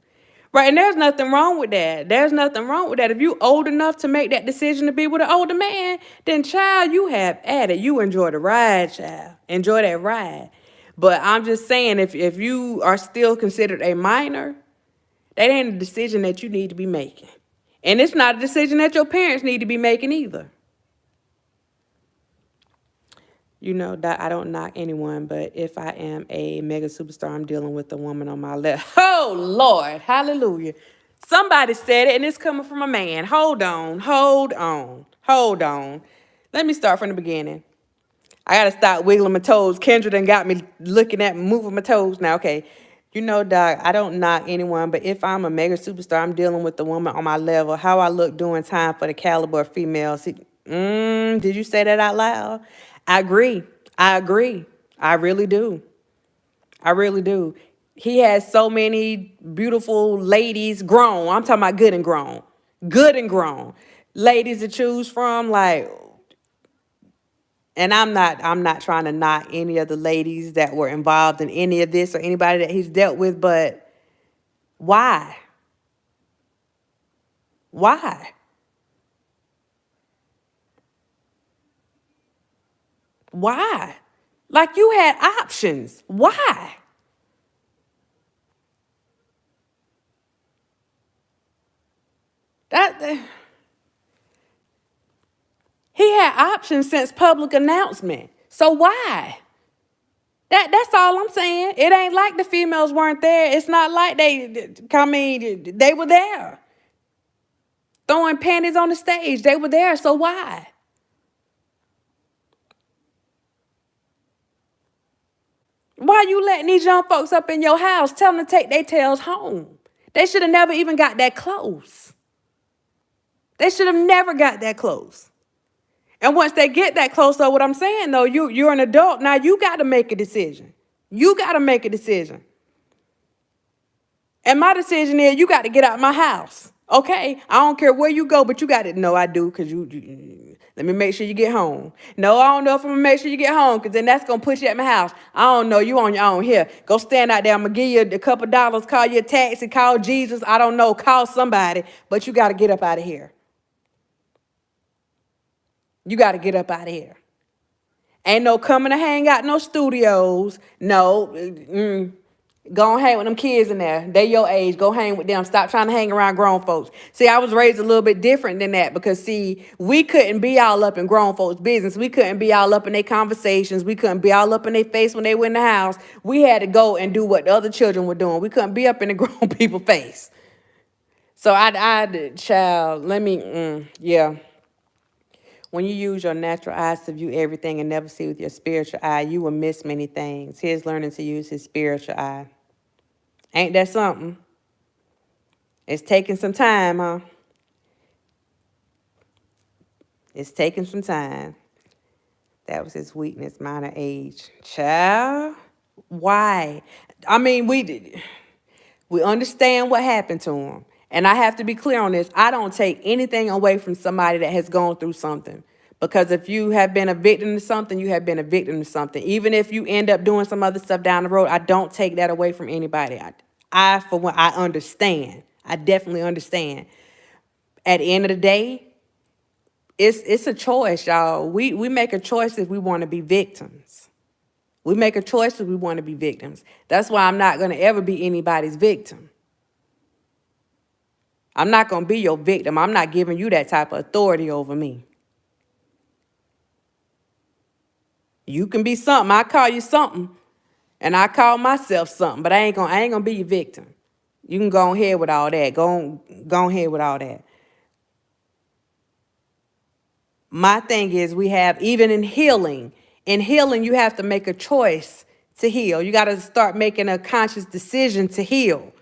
Right, and there's nothing wrong with that. There's nothing wrong with that. If you old enough to make that decision to be with an older man, then, child, you have at it. You enjoy the ride, child. Enjoy that ride. But I'm just saying, if you are still considered a minor, that ain't a decision that you need to be making. And it's not a decision that your parents need to be making either. That I don't knock anyone, but if I am a mega superstar, I'm dealing with a woman on my left. Oh, Lord, hallelujah. Somebody said it, and it's coming from a man. Hold on. Let me start from the beginning. I got to stop wiggling my toes. Kendra done got me looking at moving my toes now. Okay. Doc, I don't knock anyone, but if I'm a mega superstar, I'm dealing with the woman on my level. How I look doing time for the caliber of females. Did you say that out loud? I agree. I really do. He has so many beautiful ladies grown. I'm talking about good and grown. good and grown. Ladies to choose from, like, and I'm not trying to knock any of the ladies that were involved in any of this or anybody that he's dealt with, but why? Why? Why? Like, you had options. Why? That he had options since public announcement. So why? That's all I'm saying. It ain't like the females weren't there. It's not like they were there. Throwing panties on the stage. They were there. So why? Why you letting these young folks up in your house? Tell them to take their tails home. They should have never even got that close. They should have never got that close. And once they get that close, though, what I'm saying, though, you're an adult. Now you got to make a decision. You got to make a decision. And my decision is you got to get out of my house. Okay? I don't care where you go, but you got to know I do, because let me make sure you get home. No, I don't know if I'm going to make sure you get home, because then that's going to put you at my house. I don't know. You on your own. Here, go stand out there. I'm going to give you a couple dollars, call you a taxi, call Jesus. I don't know. Call somebody, but you got to get up out of here. You got to get up out of here. Ain't no coming to hang out no studios. No. Go and hang with them kids in there. They your age. Go hang with them. Stop trying to hang around grown folks. See, I was raised a little bit different than that, because, see, we couldn't be all up in grown folks' business. We couldn't be all up in their conversations. We couldn't be all up in their face when they were in the house. We had to go and do what the other children were doing. We couldn't be up in the grown people's face. So child, yeah. When you use your natural eyes to view everything and never see with your spiritual eye, you will miss many things. Here's learning to use his spiritual eye. Ain't that something? It's taking some time, huh? It's taking some time. That was his weakness, minor age. Child, why? I mean, we understand what happened to him. And I have to be clear on this. I don't take anything away from somebody that has gone through something. Because if you have been a victim to something, you have been a victim to something. Even if you end up doing some other stuff down the road, I don't take that away from anybody. For one, I understand. I definitely understand. At the end of the day, it's a choice, y'all. We make a choice if we want to be victims. We make a choice if we want to be victims. That's why I'm not going to ever be anybody's victim. I'm not going to be your victim. I'm not giving you that type of authority over me. You can be something. I call you something, and I call myself something, but I ain't gonna be your victim. You can go ahead with all that. Go ahead with all that. My thing is, we have, even in healing, you have to make a choice to heal. You got to start making a conscious decision to heal,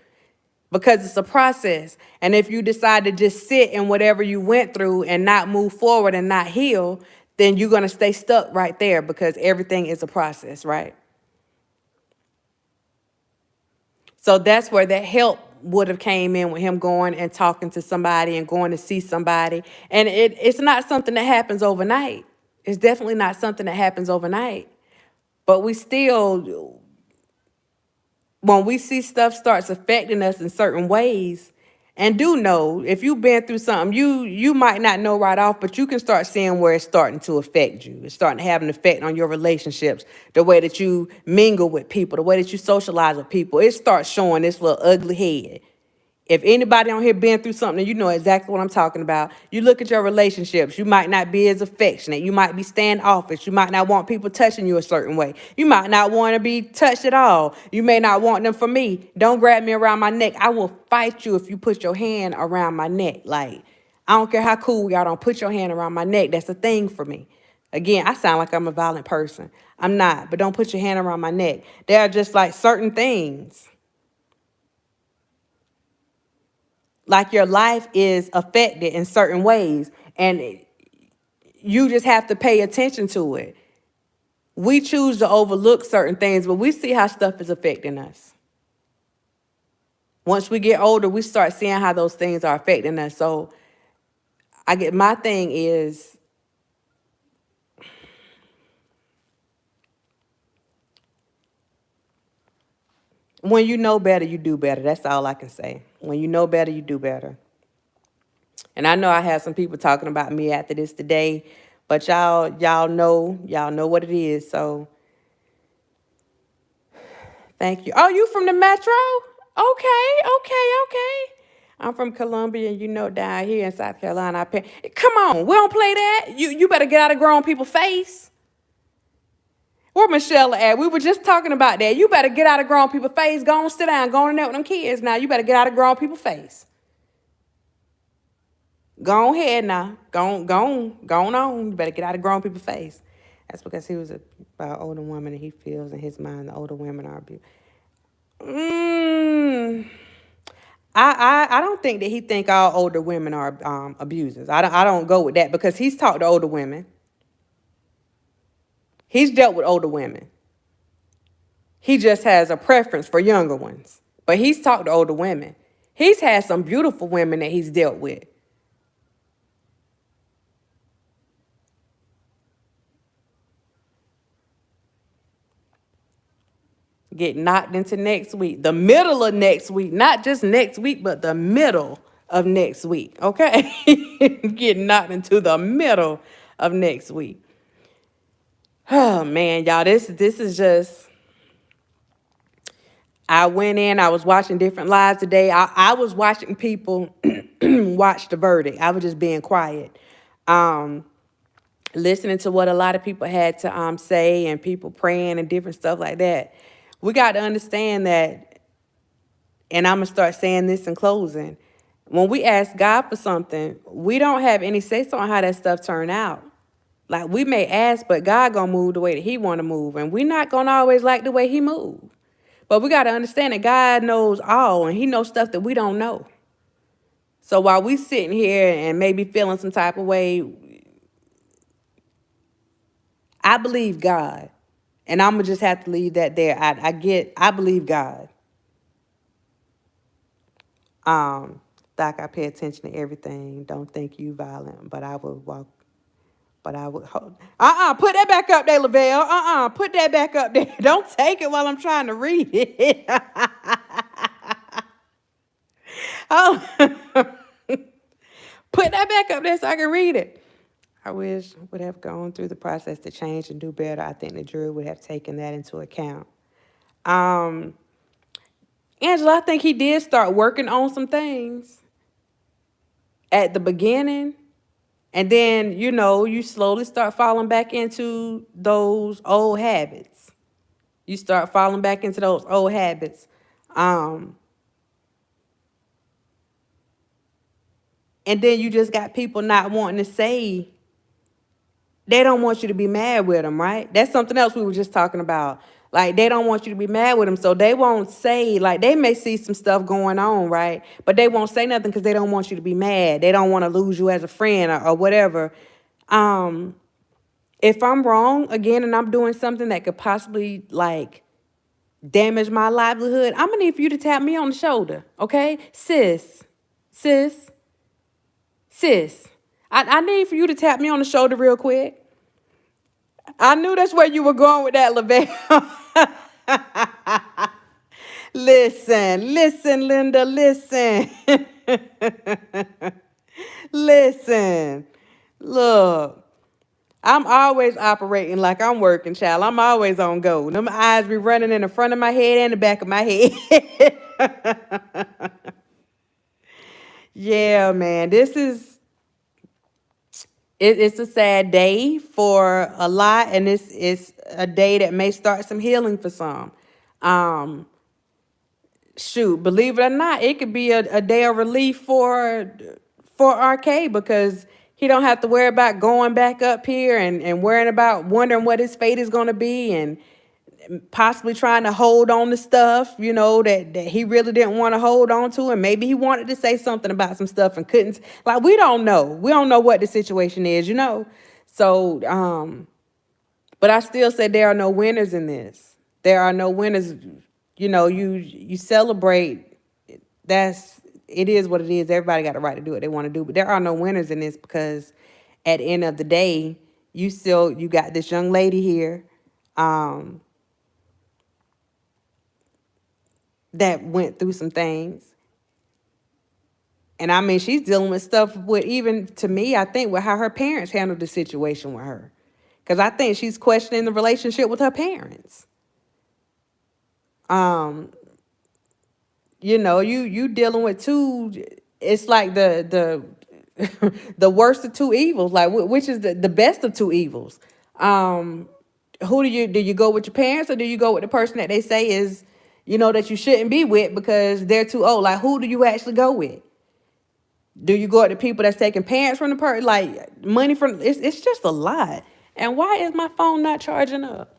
because it's a process. And if you decide to just sit in whatever you went through and not move forward and not heal, then you're going to stay stuck right there, because everything is a process, right? So that's where that help would have came in, with him going and talking to somebody and going to see somebody. And it's not something that happens overnight. It's definitely not something that happens overnight. But we still, when we see stuff starts affecting us in certain ways, and do know, if you've been through something, you might not know right off, but you can start seeing where it's starting to affect you. It's starting to have an effect on your relationships, the way that you mingle with people, the way that you socialize with people. It starts showing this little ugly head. If anybody on here been through something, you know exactly what I'm talking about. You look at your relationships. You might not be as affectionate. You might be standoffish. You might not want people touching you a certain way. You might not want to be touched at all. You may not want them for me. Don't grab me around my neck. I will fight you if you put your hand around my neck. Like, I don't care how cool we are. Don't put your hand around my neck. That's a thing for me. Again, I sound like I'm a violent person. I'm not, but don't put your hand around my neck. There are just like certain things. Like, your life is affected in certain ways, and you just have to pay attention to it. We choose to overlook certain things, but we see how stuff is affecting us. Once we get older, we start seeing how those things are affecting us. So my thing is, when you know better, you do better. That's all I can say. When you know better, you do better. And I know I have some people talking about me after this today, but y'all know what it is. So thank you. Oh, you from the Metro? Okay. I'm from Columbia, and down here in South Carolina, come on, we don't play that. You better get out of grown people's face. Where Michelle at? We were just talking about that. You better get out of grown people's face. Go on, sit down. Go on there with them kids now. You better get out of grown people's face. Go ahead now. Go on. You better get out of grown people's face. That's because he was about an older woman, and he feels in his mind the older women are abused. I don't think that he think all older women are abusers. I don't go with that, because he's talked to older women. He's dealt with older women. He just has a preference for younger ones. But he's talked to older women. He's had some beautiful women that he's dealt with. Get knocked into next week. The middle of next week. Not just next week, but the middle of next week. Okay? Get knocked into the middle of next week. Oh, man, y'all. This is just... I went in, I was watching different lives today. I was watching people watch the verdict. I was just being quiet. Listening to what a lot of people had to say, and people praying and different stuff like that. We got to understand that, and I'm going to start saying this in closing. When we ask God for something, we don't have any say-so on how that stuff turn out. Like, we may ask, but God going to move the way that he want to move. And we're not going to always like the way he moves. But we got to understand that God knows all, and he knows stuff that we don't know. So while we sitting here and maybe feeling some type of way, I believe God. And I'm going to just have to leave that there. I believe God. Doc, I pay attention to everything. Don't think you violent, but I would walk. But I would hold. Put that back up there, Lavelle. Put that back up there. Don't take it while I'm trying to read it. Oh, put that back up there so I can read it. I wish I would have gone through the process to change and do better. I think the jury would have taken that into account. Angela, I think he did start working on some things at the beginning. And then, you slowly start falling back into those old habits. You start falling back into those old habits. And then you just got people not wanting to say, they don't want you to be mad with them, right? That's something else we were just talking about. Like, they don't want you to be mad with them, so they won't say, like, they may see some stuff going on, right? But they won't say nothing because they don't want you to be mad. They don't want to lose you as a friend or whatever. If I'm wrong, again, and I'm doing something that could possibly, like, damage my livelihood, I'm going to need for you to tap me on the shoulder, okay? Sis. I need for you to tap me on the shoulder real quick. I knew that's where you were going with that, Lavelle. Listen, Linda, listen. Listen. Look, I'm always operating like I'm working, child. I'm always on go. Them eyes be running in the front of my head and the back of my head. Yeah, man, it's a sad day for a lot, and it's a day that may start some healing for some. Shoot, believe it or not, it could be a day of relief for RK, because he don't have to worry about going back up here and wondering what his fate is going to be, and possibly trying to hold on to stuff, that he really didn't want to hold on to. And maybe he wanted to say something about some stuff and couldn't. Like, we don't know. We don't know what the situation is, So, but I still say there are no winners in this. There are no winners. You celebrate. it is what it is. Everybody got the right to do what they want to do, but there are no winners in this because at the end of the day, you got this young lady here, um, that went through some things. And I mean, she's dealing with stuff with, even to me, I think, with how her parents handled the situation with her. Because I think she's questioning the relationship with her parents. Um, you dealing with two, it's like the worst of two evils, like which is the best of two evils. Um, who do you go with your parents, or do you go with the person that they say is, that you shouldn't be with because they're too old? Like, who do you actually go with? Do you go at the people that's taking parents from the person, like money from? It's just a lot. And why is my phone not charging up?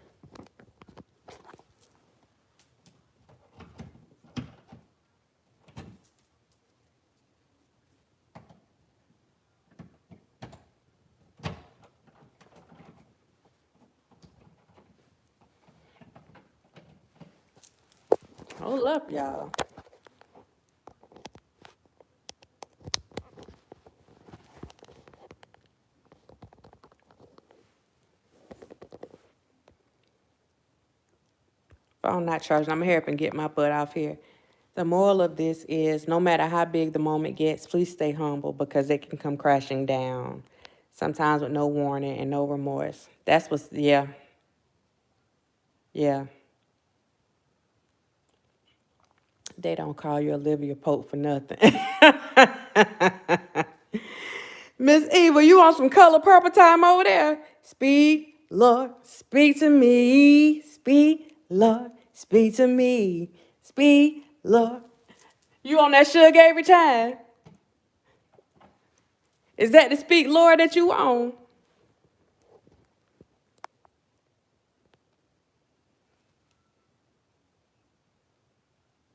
Hold up, y'all. Phone not charging. I'm gonna hurry up and get my butt off here. The moral of this is, no matter how big the moment gets, please stay humble because it can come crashing down. Sometimes with no warning and no remorse. That's what's, yeah, yeah. They don't call you Olivia Pope for nothing. Miss Eva, you want some color purple time over there? Speak, Lord, speak to me. Speak, Lord, speak to me. Speak, Lord. You on that sugar every time? Is that the speak, Lord, that you on?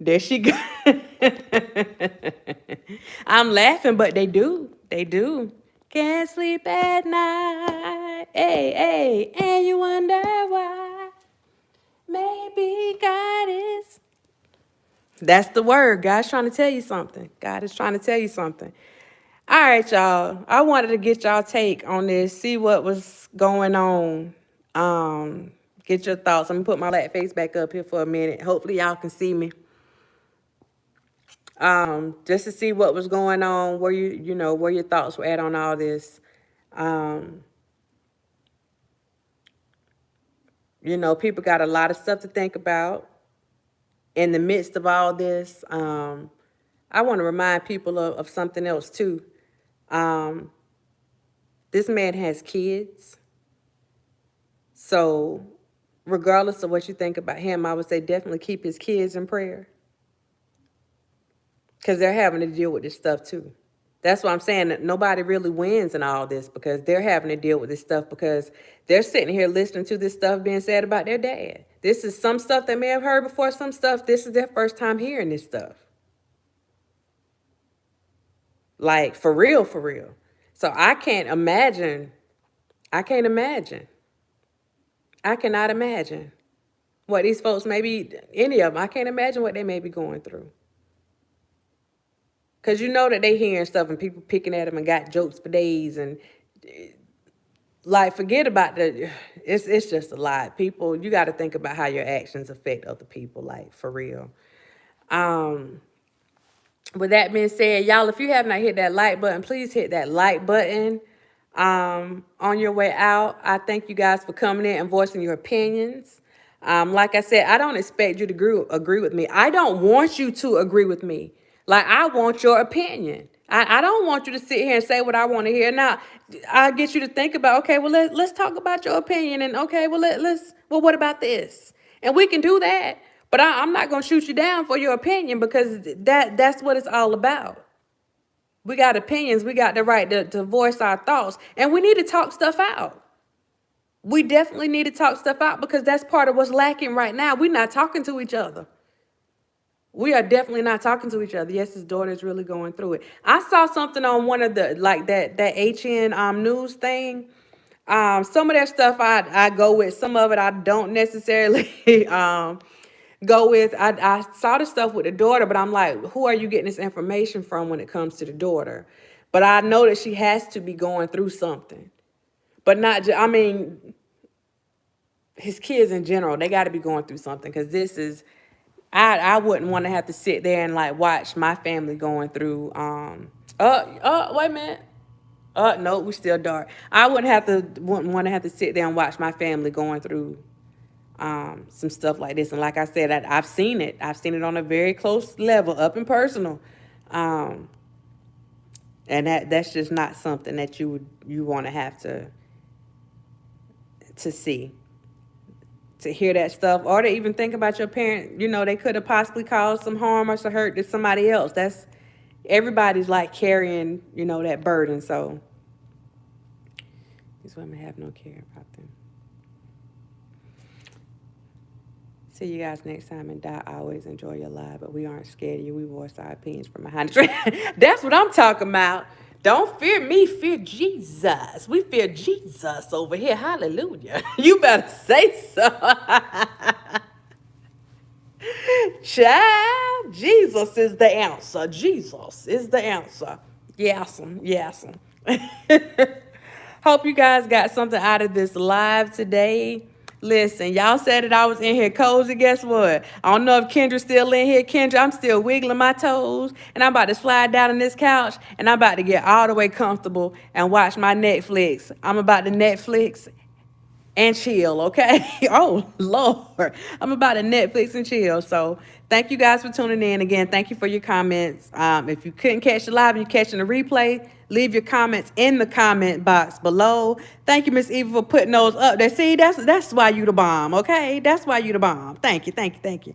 There she go. I'm laughing, but they do. They do. Can't sleep at night. Hey, hey, and you wonder why. Maybe God is. That's the word. God's trying to tell you something. God is trying to tell you something. All right, y'all. I wanted to get y'all take on this, see what was going on. Get your thoughts. I'm gonna put my black face back up here for a minute. Hopefully y'all can see me. Just to see what was going on, where where your thoughts were at on all this. Um, people got a lot of stuff to think about in the midst of all this. I want to remind people of something else too. Um, this man has kids. So regardless of what you think about him, I would say definitely keep his kids in prayer. Because they're having to deal with this stuff too. That's why I'm saying that nobody really wins in all this, because they're having to deal with this stuff because they're sitting here listening to this stuff being said about their dad. This is some stuff they may have heard before, some stuff, this is their first time hearing this stuff. Like, for real, for real. So I can't imagine. I can't imagine. I cannot imagine what these folks, maybe any of them, I can't imagine what they may be going through. Because you know that they hearing stuff and people picking at them and got jokes for days. And like, forget about it's just a lot. People, you got to think about how your actions affect other people, like, for real. With that being said, y'all, if you have not hit that like button, please hit that like button. On your way out, I thank you guys for coming in and voicing your opinions. Like I said, I don't expect you to agree with me. I don't want you to agree with me. Like, I want your opinion. I don't want you to sit here and say what I want to hear. Now, I get you to think about, okay, well, let's talk about your opinion. And okay, well, well, what about this? And we can do that. But I'm not going to shoot you down for your opinion, because that's what it's all about. We got opinions. We got the right to voice our thoughts. And we need to talk stuff out. We definitely need to talk stuff out, because that's part of what's lacking right now. We're not talking to each other. We are definitely not talking to each other. Yes, his daughter is really going through it. I saw something on one of the, like, that HN news thing. Some of that stuff I go with. Some of it I don't necessarily go with, I saw the stuff with the daughter, but I'm like, who are you getting this information from when it comes to the daughter? But I know that she has to be going through something. But not just, I mean, his kids in general, they got to be going through something, because this is, I wouldn't want to have to sit there and like watch my family going through, wait a minute. No, we still dark. I wouldn't want to have to sit there and watch my family going through some stuff like this. And like I said, I've seen it. I've seen it on a very close level, up and personal. And that's just not something that you want to have to see, to hear that stuff, or to even think about your parent. You know, they could have possibly caused some harm or some hurt to somebody else. That's, everybody's like carrying, you know, that burden. So these women have no care about them. See you guys next time, and always enjoy your live, but we aren't scared of you. We voice our opinions from behind the screen. That's what I'm talking about. Don't fear me, fear Jesus. We fear Jesus over here. Hallelujah. You better say so. Child, Jesus is the answer. Jesus is the answer. Yes'm, yes'm. Hope you guys got something out of this live today. Listen, y'all said that I was in here cozy. Guess what? I don't know if Kendra's still in here. Kendra, I'm still wiggling my toes, and I'm about to slide down on this couch, and I'm about to get all the way comfortable and watch my Netflix. I'm about to Netflix and chill, okay? Oh, Lord. I'm about to Netflix and chill. So thank you guys for tuning in. Again, thank you for your comments. If you couldn't catch the live and you're catching the replay, leave your comments in the comment box below. Thank you, Miss Eva, for putting those up there. See, that's why you the bomb, okay? That's why you the bomb. Thank you, thank you, thank you.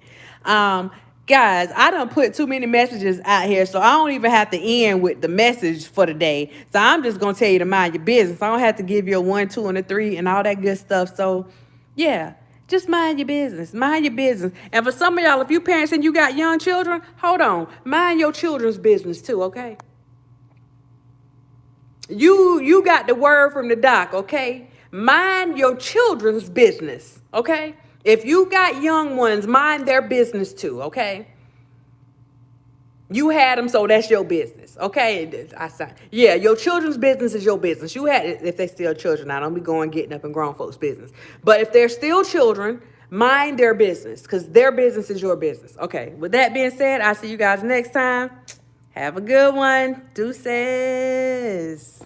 Guys, I done put too many messages out here, so I don't even have to end with the message for the day. So I'm just going to tell you to mind your business. I don't have to give you a 1, 2, and a 3 and all that good stuff. So, yeah, just mind your business. Mind your business. And for some of y'all, if you parents and you got young children, hold on. Mind your children's business too, okay? You got the word from the doc, okay? Mind your children's business, okay? If you got young ones, mind their business too, okay? You had them, so that's your business, okay? Yeah, your children's business is your business. You had, if they still children. I don't be going getting up in grown folks' business. But if they're still children, mind their business, because their business is your business. Okay, with that being said, I'll see you guys next time. Have a good one. Deuces.